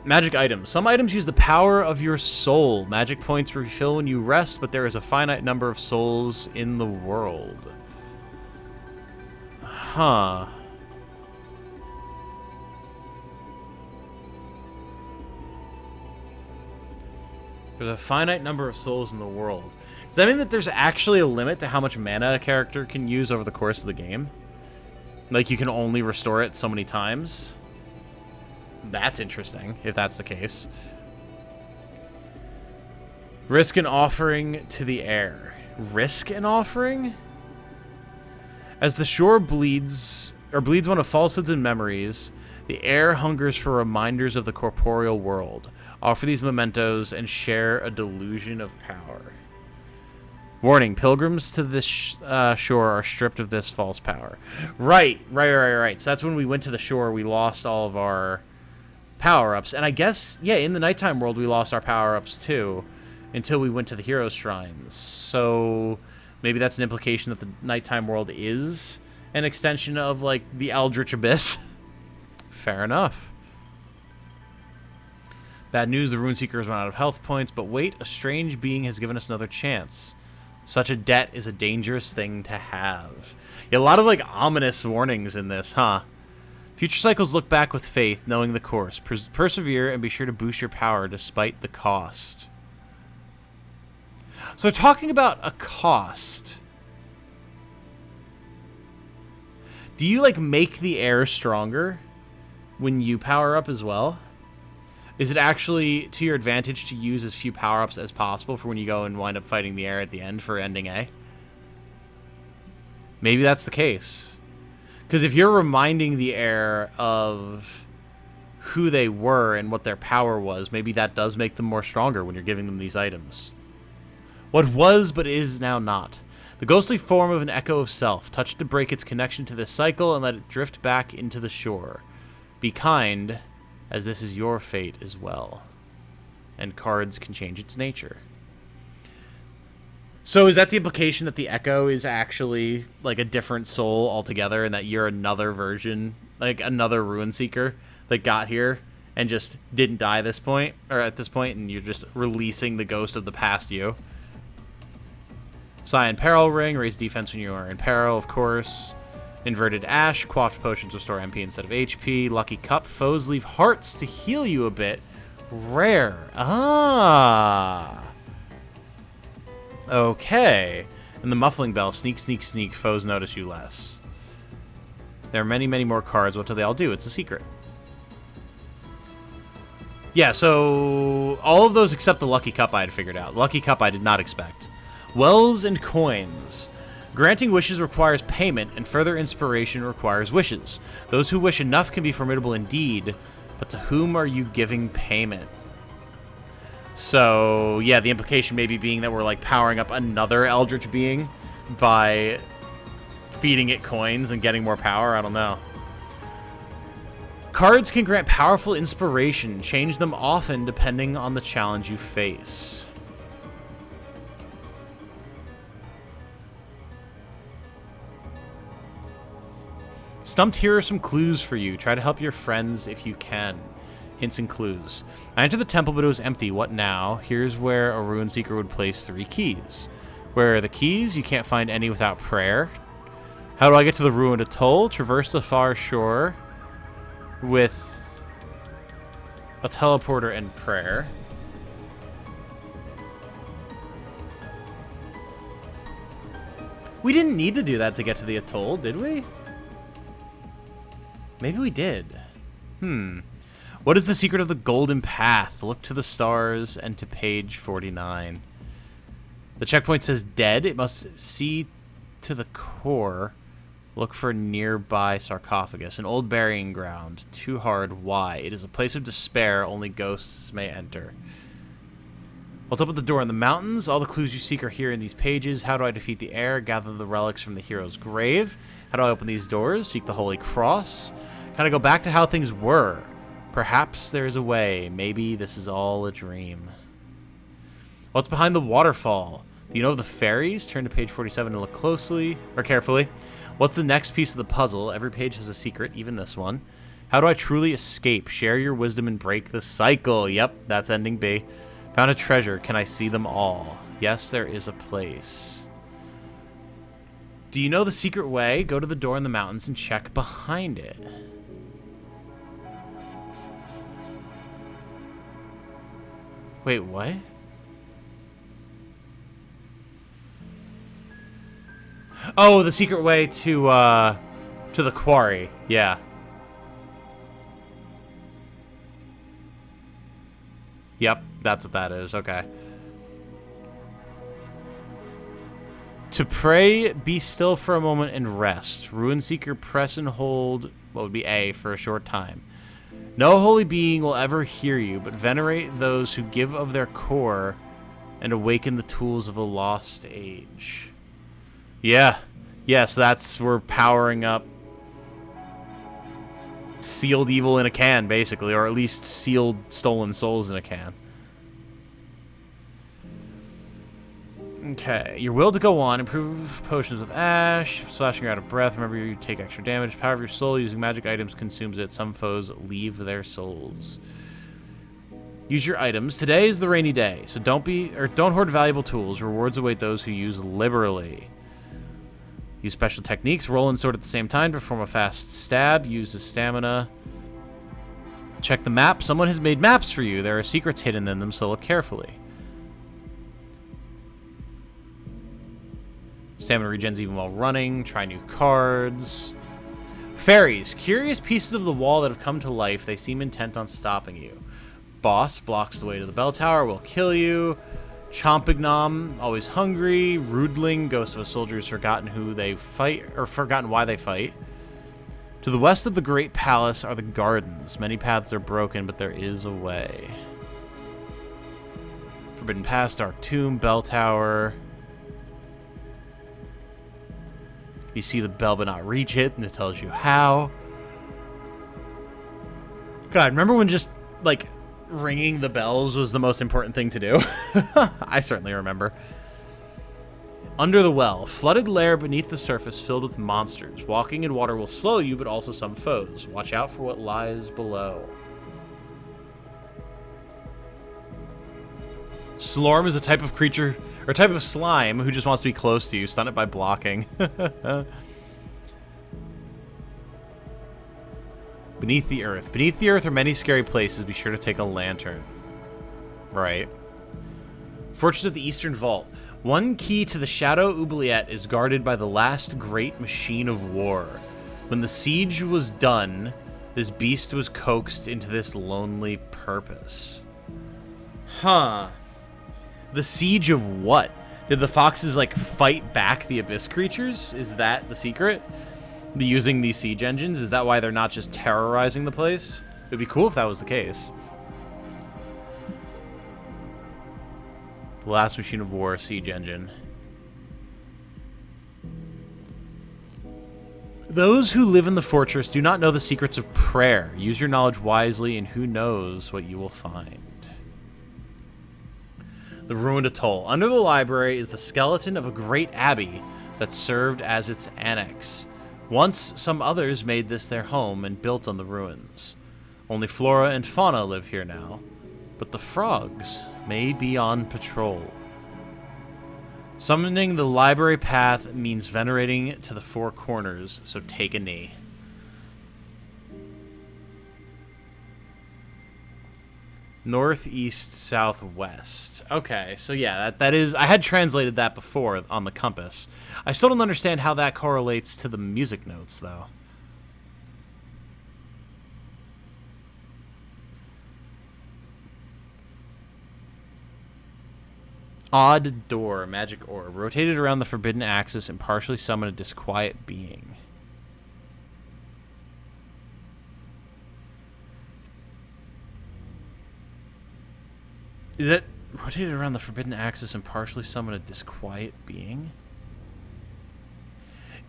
Magic items. Some items use the power of your soul. Magic points refill when you rest, but there is a finite number of souls in the world. Huh. There's a finite number of souls in the world. Does that mean that there's actually a limit to how much mana a character can use over the course of the game? Like, you can only restore it so many times? That's interesting, if that's the case. Risk an offering to the air. Risk an offering? As the shore bleeds one of falsehoods and memories, the air hungers for reminders of the corporeal world. Offer these mementos and share a delusion of power. Warning, pilgrims to this shore are stripped of this false power. Right. So that's when we went to the shore, we lost all of our power-ups. And I guess, yeah, in the nighttime world, we lost our power-ups too until we went to the Heroes Shrines. So maybe that's an implication that the nighttime world is an extension of, like, the Eldritch Abyss. Fair enough. Bad news, the Runeseekers run out of health points, but wait, a strange being has given us another chance. Such a debt is a dangerous thing to have. Yeah, a lot of, like, ominous warnings in this, huh? Future cycles look back with faith, knowing the course. Persevere and be sure to boost your power despite the cost. So talking about a cost, do you, like, make the air stronger when you power up as well? Is it actually to your advantage to use as few power-ups as possible for when you go and wind up fighting the air at the end for ending A? Maybe that's the case. Because if you're reminding the air of who they were and what their power was, maybe that does make them more stronger when you're giving them these items. What was but is now not. The ghostly form of an echo of self. Touch to break its connection to this cycle and let it drift back into the shore. Be kind, as this is your fate as well. And cards can change its nature. So is that the implication that the Echo is actually, like, a different soul altogether, and that you're another version, like another Runeseeker that got here and just didn't die at this point, and you're just releasing the ghost of the past you? Cyan Peril Ring, raise defense when you are in peril, of course. Inverted Ash, quaff potions restore MP instead of HP. Lucky Cup, foes leave hearts to heal you a bit. Rare. Ah. Okay. And the Muffling Bell, sneak, sneak, sneak, foes notice you less. There are many, many more cards. What do they all do? It's a secret. Yeah, so all of those except the Lucky Cup I had figured out. Lucky Cup I did not expect. Wells and Coins. Granting wishes requires payment, and further inspiration requires wishes. Those who wish enough can be formidable indeed, but to whom are you giving payment? So, yeah, the implication maybe being that we're, like, powering up another Eldritch being by feeding it coins and getting more power. I don't know. Cards can grant powerful inspiration. Change them often depending on the challenge you face. Stumped, here are some clues for you. Try to help your friends if you can. Hints and clues. I entered the temple, but it was empty. What now? Here's where a Runeseeker would place 3 keys. Where are the keys? You can't find any without prayer. How do I get to the ruined atoll? Traverse the far shore with a teleporter and prayer. We didn't need to do that to get to the atoll, did we? Maybe we did. What is the secret of the golden path? Look to the stars and to page 49. The checkpoint says dead. It must see to the core. Look for nearby sarcophagus. An old burying ground. Too hard. Why? It is a place of despair. Only ghosts may enter. What's up with the door in the mountains? All the clues you seek are here in these pages. How do I defeat the air? Gather the relics from the hero's grave. How do I open these doors? Seek the Holy Cross. Kind of go back to how things were. Perhaps there is a way. Maybe this is all a dream. What's behind the waterfall? Do you know of the fairies? Turn to page 47 to look closely, or carefully. What's the next piece of the puzzle? Every page has a secret, even this one. How do I truly escape? Share your wisdom and break the cycle. Yep, that's ending B. Found a treasure. Can I see them all? Yes, there is a place. Do you know the secret way? Go to the door in the mountains and check behind it. Wait, what? Oh, the secret way to the quarry. Yeah. Yep, that's what that is. Okay. To pray, be still for a moment and rest. Runeseeker, press and hold what would be A for a short time. No holy being will ever hear you, but venerate those who give of their core and awaken the tools of a lost age. Yeah. Yes, we're powering up sealed evil in a can, basically, or at least sealed stolen souls in a can. Okay, your will to go on. Improve potions with ash. Slashing you out of breath. Remember, you take extra damage. Power of your soul using magic items consumes it. Some foes leave their souls. Use your items. Today is the rainy day, so don't hoard valuable tools. Rewards await those who use liberally. Use special techniques. Roll and sword at the same time. Perform a fast stab. Use the stamina. Check the map. Someone has made maps for you. There are secrets hidden in them, so look carefully. Stamina regens even while running. Try new cards. Fairies. Curious pieces of the wall that have come to life. They seem intent on stopping you. Boss. Blocks the way to the bell tower. Will kill you. Chompignom. Always hungry. Rudling. Ghost of a soldier who's forgotten who they fight, or forgotten why they fight. To the west of the Great Palace are the gardens. Many paths are broken, but there is a way. Forbidden Pass. Dark Tomb. Bell tower. You see the bell but not reach it, and it tells you how. God, remember when just, like, ringing the bells was the most important thing to do? I certainly remember. Under the well, flooded lair beneath the surface filled with monsters. Walking in water will slow you, but also some foes. Watch out for what lies below. Slorm is a type of creature, or type of slime, who just wants to be close to you. Stun it by blocking. Beneath the earth. Beneath the earth are many scary places. Be sure to take a lantern. Right. Fortress of the Eastern Vault. One key to the Shadow Oubliette is guarded by the last great machine of war. When the siege was done, this beast was coaxed into this lonely purpose. Huh. The siege of what? Did the foxes, like, fight back the abyss creatures? Is that the secret? Using these siege engines? Is that why they're not just terrorizing the place? It would be cool if that was the case. The last machine of war, siege engine. Those who live in the fortress do not know the secrets of prayer. Use your knowledge wisely, and who knows what you will find. The ruined atoll. Under the library is the skeleton of a great abbey that served as its annex. Once, some others made this their home and built on the ruins. Only flora and fauna live here now, but the frogs may be on patrol. Summoning the library path means venerating to the four corners, so take a knee. Northeast, southwest. Okay, so yeah, that is... I had translated that before on the compass. I still don't understand how that correlates to the music notes, though. Odd door, magic orb. Rotated around the forbidden axis and partially summon a disquiet being. Is it rotated around the forbidden axis and partially summon a disquiet being?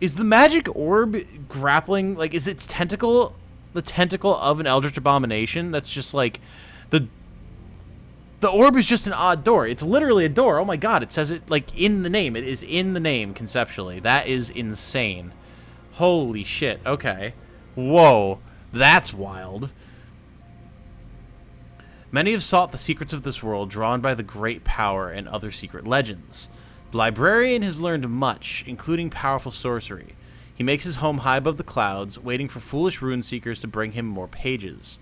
Is the magic orb grappling, like, is its tentacle the tentacle of an eldritch abomination? That's just like, the orb is just an odd door. It's literally a door. Oh my god, it says it, like, in the name. It is in the name, conceptually. That is insane. Holy shit, okay. Whoa, that's wild. Many have sought the secrets of this world, drawn by the great power and other secret legends. The librarian has learned much, including powerful sorcery. He makes his home high above the clouds, waiting for foolish rune seekers to bring him more pages.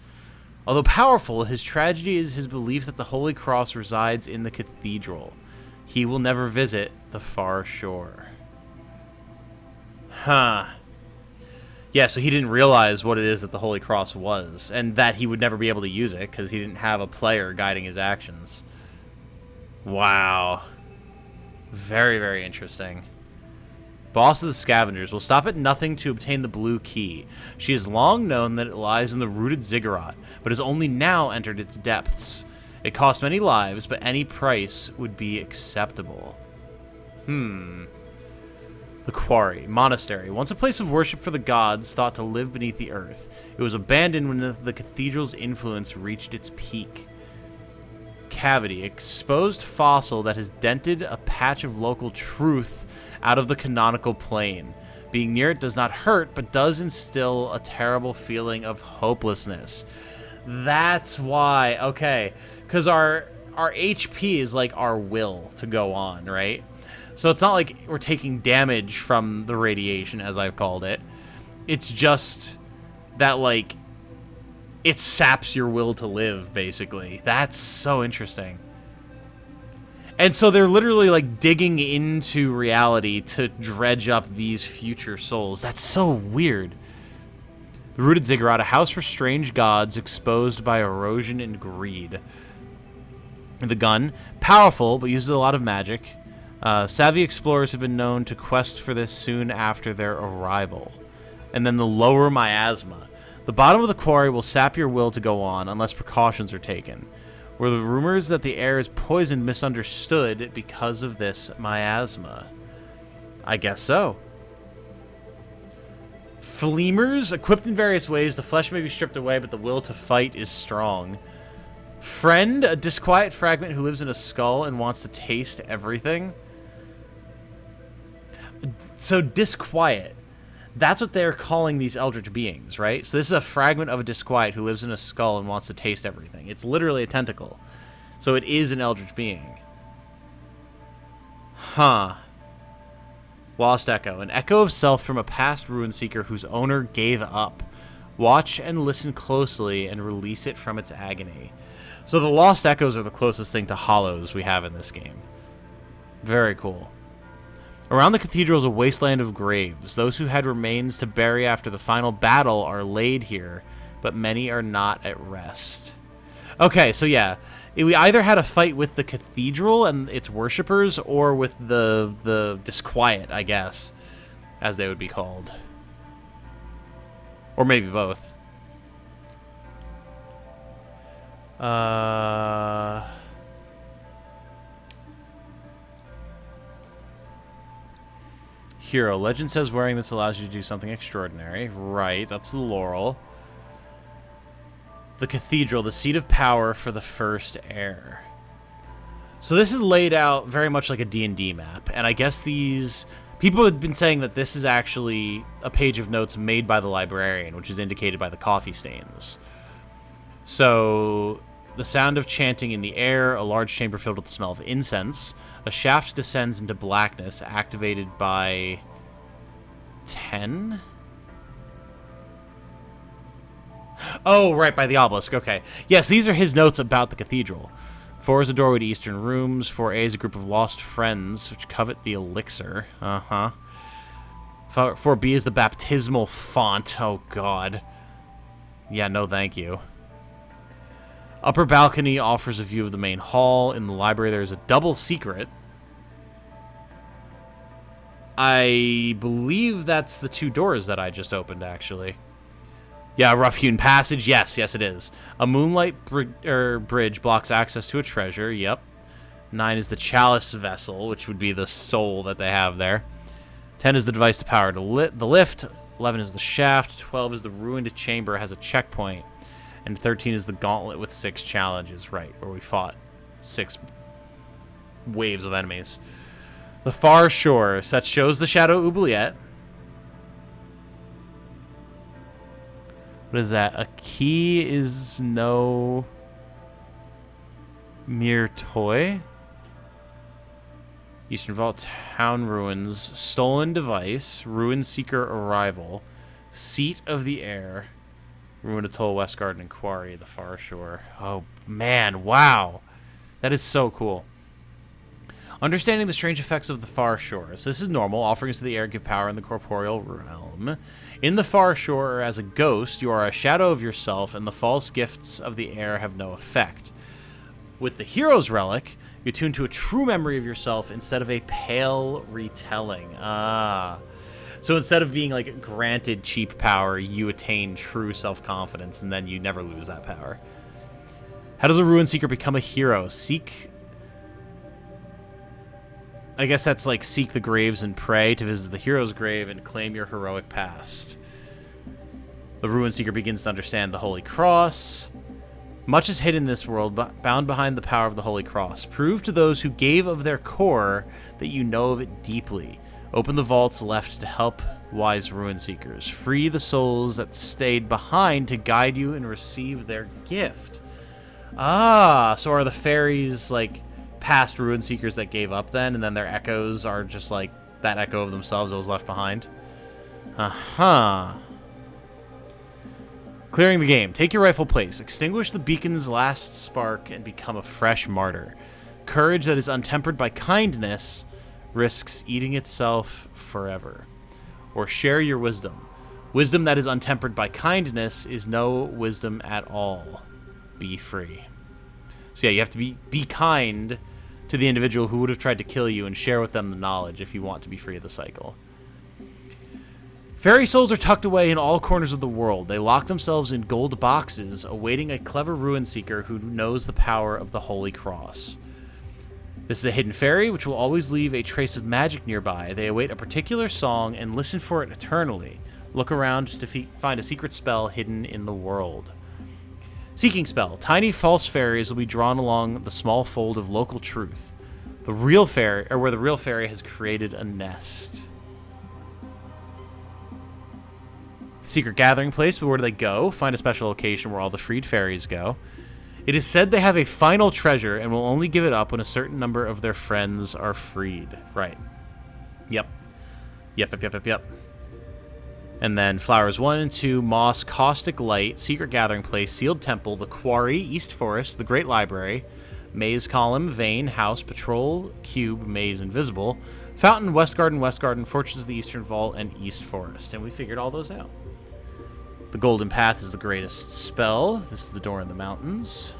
Although powerful, his tragedy is his belief that the Holy Cross resides in the cathedral. He will never visit the far shore. Huh. Yeah, so he didn't realize what it is that the Holy Cross was, and that he would never be able to use it because he didn't have a player guiding his actions. Wow. Very, very interesting. Boss of the Scavengers will stop at nothing to obtain the blue key. She has long known that it lies in the Rooted Ziggurat, but has only now entered its depths. It costs many lives, but any price would be acceptable. The Quarry Monastery, once a place of worship for the gods thought to live beneath the earth. It was abandoned when the cathedral's influence reached its peak. Cavity, exposed fossil that has dented a patch of local truth out of the canonical plane. Being near it does not hurt, but does instill a terrible feeling of hopelessness. That's why, okay, because our HP is like our will to go on, right? So it's not like we're taking damage from the radiation, as I've called it. It's just that, like, it saps your will to live, basically. That's so interesting. And so they're literally, like, digging into reality to dredge up these future souls. That's so weird. The Rooted Ziggurat, a house for strange gods exposed by erosion and greed. The gun, powerful, but uses a lot of magic. Savvy explorers have been known to quest for this soon after their arrival. And then the lower miasma. The bottom of the quarry will sap your will to go on unless precautions are taken. Were the rumors that the air is poisoned misunderstood because of this miasma? I guess so. Flemurs, equipped in various ways, the flesh may be stripped away, but the will to fight is strong. Friend, a disquiet fragment who lives in a skull and wants to taste everything. So disquiet. That's what they're calling these eldritch beings, right? So this is a fragment of a disquiet who lives in a skull and wants to taste everything. It's literally a tentacle. So it is an eldritch being. Huh. Lost Echo. An echo of self from a past ruin seeker whose owner gave up. Watch and listen closely and release it from its agony. So the Lost Echoes are the closest thing to hollows we have in this game. Very cool. Around the cathedral is a wasteland of graves. Those who had remains to bury after the final battle are laid here, but many are not at rest. Okay, so yeah, we either had a fight with the cathedral and its worshippers, or with the disquiet, I guess, as they would be called. Or maybe both. Hero. Legend says wearing this allows you to do something extraordinary. Right, that's the laurel. The cathedral, the seat of power for the first heir. So this is laid out very much like a D&D map, and I guess these people have been saying that this is actually a page of notes made by the librarian, which is indicated by the coffee stains. So the sound of chanting in the air, a large chamber filled with the smell of incense. A shaft descends into blackness, activated by 10? Oh, right, by the obelisk. Okay. Yes, these are his notes about the cathedral. 4 is a doorway to eastern rooms. 4A is a group of lost friends which covet the elixir. 4B is the baptismal font. Oh, God. Yeah, no thank you. Upper balcony offers a view of the main hall. In the library, there is a double secret. I believe that's the 2 doors that I just opened, actually. Yeah, a rough-hewn passage. Yes, it is. A moonlight bridge blocks access to a treasure. Yep. 9 is the chalice vessel, which would be the soul that they have there. 10 is the device to power the lift. 11 is the shaft. 12 is the ruined chamber, has a checkpoint. And 13 is the gauntlet with 6 challenges, right, where we fought 6 waves of enemies. The far shore, that shows the Shadow Oubliette. What is that? A key is no mere toy. Eastern Vault Town Ruins, Stolen Device, Ruin Seeker Arrival, Seat of the Air, Ruined Atoll, West Garden, and Quarry, the Far Shore. Oh, man, wow. That is so cool. Understanding the strange effects of the Far Shore. So this is normal. Offerings to the air give power in the corporeal realm. In the Far Shore, as a ghost, you are a shadow of yourself, and the false gifts of the air have no effect. With the Hero's Relic, you attune to a true memory of yourself instead of a pale retelling. So instead of being, like, granted cheap power, you attain true self-confidence, and then you never lose that power. How does a Ruin Seeker become a hero? Seek I guess that's like seek the graves and pray to visit the hero's grave and claim your heroic past. The Ruin Seeker begins to understand the Holy Cross. Much is hidden in this world, bound behind the power of the Holy Cross. Prove to those who gave of their core that you know of it deeply. Open the vaults left to help wise Ruin Seekers. Free the souls that stayed behind to guide you and receive their gift. Ah, so are the fairies like past Ruin Seekers that gave up then, and then their echoes are just like that echo of themselves that was left behind? Uh-huh. Clearing the game. Take your rightful place. Extinguish the beacon's last spark and become a fresh martyr. Courage that is untempered by kindness risks eating itself forever. Or share your wisdom. Wisdom that is untempered by kindness is no wisdom at all. Be free. So yeah, you have to be kind to the individual who would have tried to kill you and share with them the knowledge if you want to be free of the cycle. Fairy souls are tucked away in all corners of the world. They lock themselves in gold boxes, awaiting a clever Ruin Seeker who knows the power of the Holy Cross. This is a hidden fairy, which will always leave a trace of magic nearby. They await a particular song and listen for it eternally. Look around to find a secret spell hidden in the world. Seeking spell. Tiny false fairies will be drawn along the small fold of local truth. The real fairy, or where the real fairy has created a nest. Secret gathering place, but where do they go? Find a special location where all the freed fairies go. It is said they have a final treasure and will only give it up when a certain number of their friends are freed. Right. Yep. Yep. And then Flowers 1 and 2, Moss, Caustic Light, Secret Gathering Place, Sealed Temple, The Quarry, East Forest, The Great Library, Maze Column, Vein, House, Patrol, Cube, Maze, Invisible, Fountain, West Garden, Fortress of the Eastern Vault, and East Forest. And we figured all those out. The Golden Path is the greatest spell. This is the door in the mountains.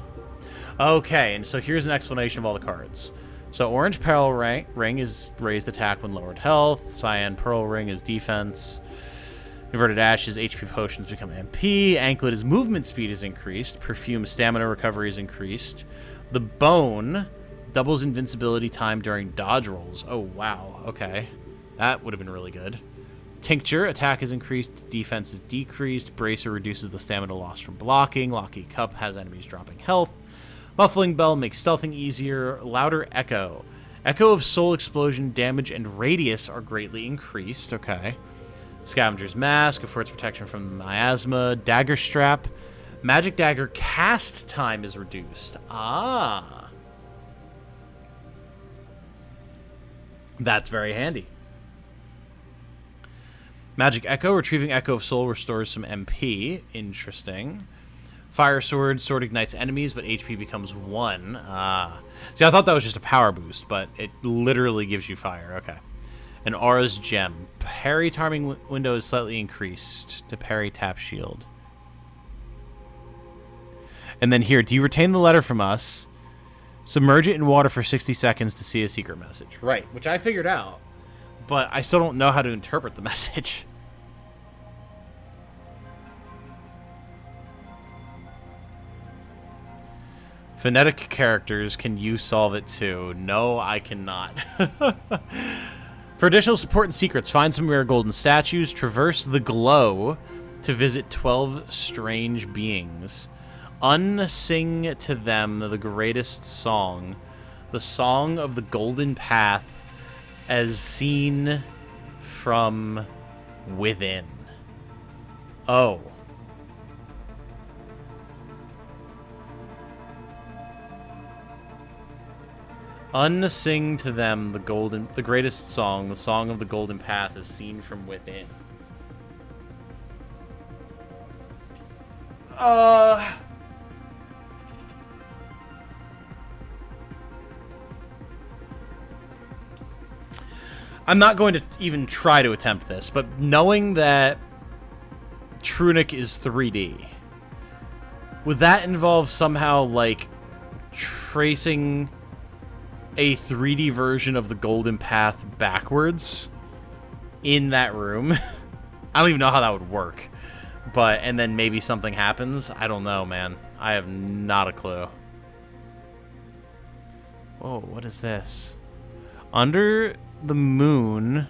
Okay, and so here's an explanation of all the cards. So Orange Pearl Ring is raised attack when lowered health. Cyan Pearl Ring is defense. Inverted Ashes, HP Potions become MP. Anklet is movement speed is increased. Perfume stamina recovery is increased. The Bone doubles invincibility time during dodge rolls. Oh, wow. Okay. That would have been really good. Tincture, attack is increased, defense is decreased. Bracer reduces the stamina loss from blocking. Locky Cup has enemies dropping health. Muffling Bell makes stealthing easier. Louder Echo. Echo of Soul Explosion, damage, and radius are greatly increased. Okay. Scavenger's Mask affords protection from miasma. Dagger Strap. Magic Dagger cast time is reduced. Ah. That's very handy. Magic Echo. Retrieving Echo of Soul restores some MP. Interesting. Fire Sword. Sword ignites enemies, but HP becomes 1. Ah. See, I thought that was just a power boost, but it literally gives you fire. Okay. An Aura's Gem. Parry timing window is slightly increased to parry tap shield. And then here, do you retain the letter from us? Submerge it in water for 60 seconds to see a secret message. Right, which I figured out, but I still don't know how to interpret the message. Phonetic characters, can you solve it too? No, I cannot. For additional support and secrets, find some rare golden statues, traverse the glow to visit 12 strange beings. Unsing to them the greatest song, the song of the golden path as seen from within. Oh. Unsing to them the greatest song, the song of the golden path is seen from within. I'm not going to even try to attempt this, but knowing that Tunic is 3D, would that involve somehow, like, tracing a 3D version of the Golden Path backwards in that room? I don't even know how that would work. But, and then maybe something happens? I don't know, man. I have not a clue. Whoa, what is this? Under the moon.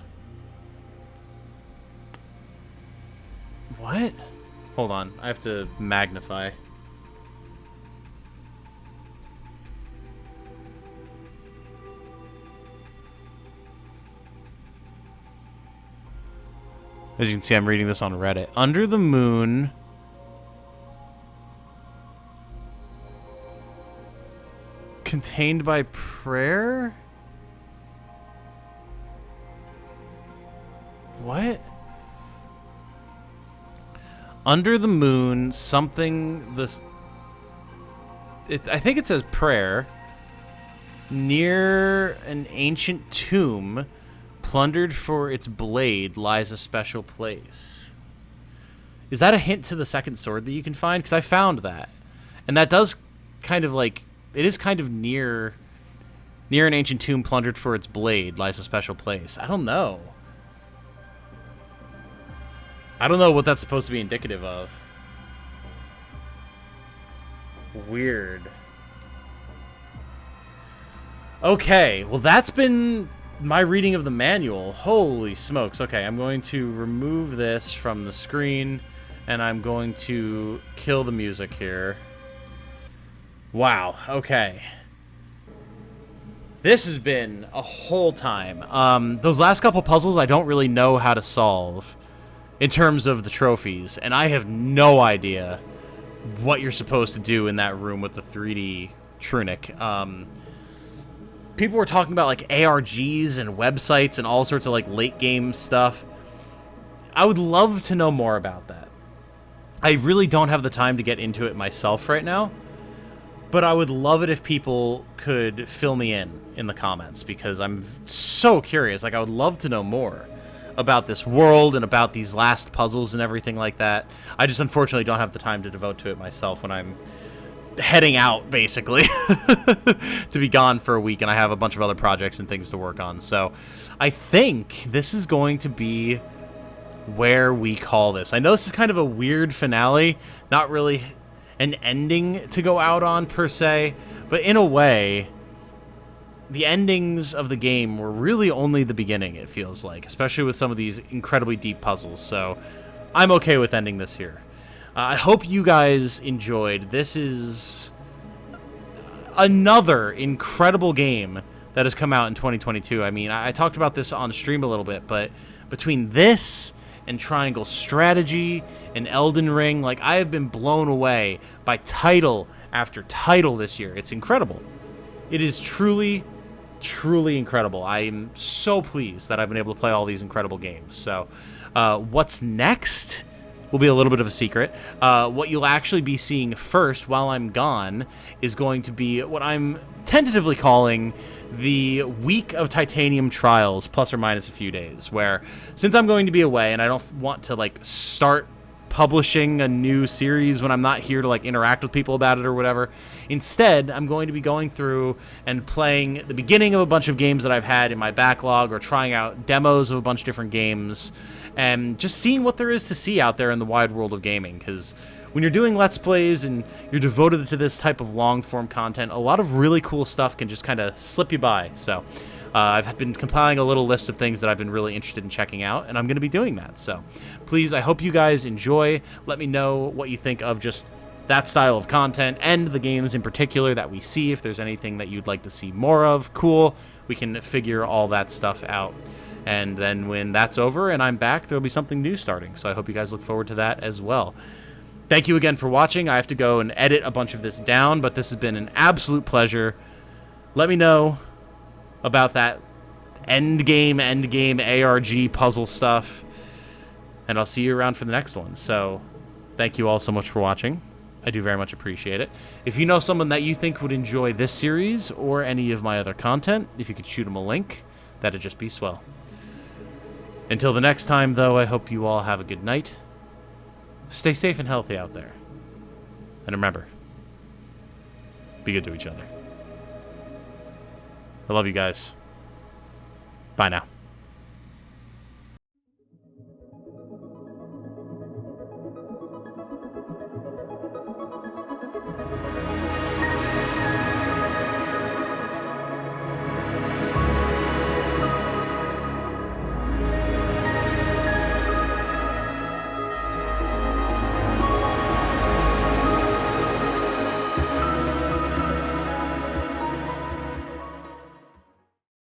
What? Hold on. I have to magnify. As you can see, I'm reading this on Reddit. Under the moon. Contained by prayer? What? Under the moon, something this. I think it says prayer. Near an ancient tomb, plundered for its blade, lies a special place. Is that a hint to the second sword that you can find? Because I found that, and that does kind of like it is kind of near an ancient tomb, plundered for its blade, lies a special place. I don't know. I don't know what that's supposed to be indicative of. Weird. Okay, well that's been my reading of the manual. Holy smokes. Okay, I'm going to remove this from the screen, and I'm going to kill the music here. Wow, okay. This has been a whole time. Those last couple puzzles I don't really know how to solve in terms of the trophies, and I have no idea what you're supposed to do in that room with the 3D Tunic. People were talking about like ARGs and websites and all sorts of like late game stuff. I would love to know more about that. I really don't have the time to get into it myself right now, but I would love it if people could fill me in the comments, because I'm so curious. Like, I would love to know more about this world and about these last puzzles and everything like that. I just unfortunately don't have the time to devote to it myself when I'm heading out, basically, to be gone for a week, and I have a bunch of other projects and things to work on. So I think this is going to be where we call this. I know this is kind of a weird finale, not really an ending to go out on per se, but in a way, the endings of the game were really only the beginning, it feels like, especially with some of these incredibly deep puzzles. So I'm okay with ending this here. I hope you guys enjoyed. This is another incredible game that has come out in 2022. I mean, I talked about this on stream a little bit, but between this and Triangle Strategy and Elden Ring, like, I have been blown away by title after title this year. It's incredible. It is truly, truly incredible. I am so pleased that I've been able to play all these incredible games. So, what's next will be a little bit of a secret. What you'll actually be seeing first while I'm gone is going to be what I'm tentatively calling the week of Titanium Trials, plus or minus a few days, where since I'm going to be away and I don't want to like start publishing a new series when I'm not here to like interact with people about it or whatever, instead I'm going to be going through and playing the beginning of a bunch of games that I've had in my backlog, or trying out demos of a bunch of different games, and just seeing what there is to see out there in the wide world of gaming. Because when you're doing Let's Plays and you're devoted to this type of long-form content, a lot of really cool stuff can just kind of slip you by. So I've been compiling a little list of things that I've been really interested in checking out, and I'm going to be doing that. So please, I hope you guys enjoy. Let me know what you think of just that style of content and the games in particular that we see. If there's anything that you'd like to see more of, cool. We can figure all that stuff out. And then when that's over and I'm back, there'll be something new starting. So I hope you guys look forward to that as well. Thank you again for watching. I have to go and edit a bunch of this down, but this has been an absolute pleasure. Let me know about that endgame ARG puzzle stuff, and I'll see you around for the next one. So thank you all so much for watching. I do very much appreciate it. If you know someone that you think would enjoy this series or any of my other content, if you could shoot them a link, that'd just be swell. Until the next time, though, I hope you all have a good night. Stay safe and healthy out there. And remember, be good to each other. I love you guys. Bye now.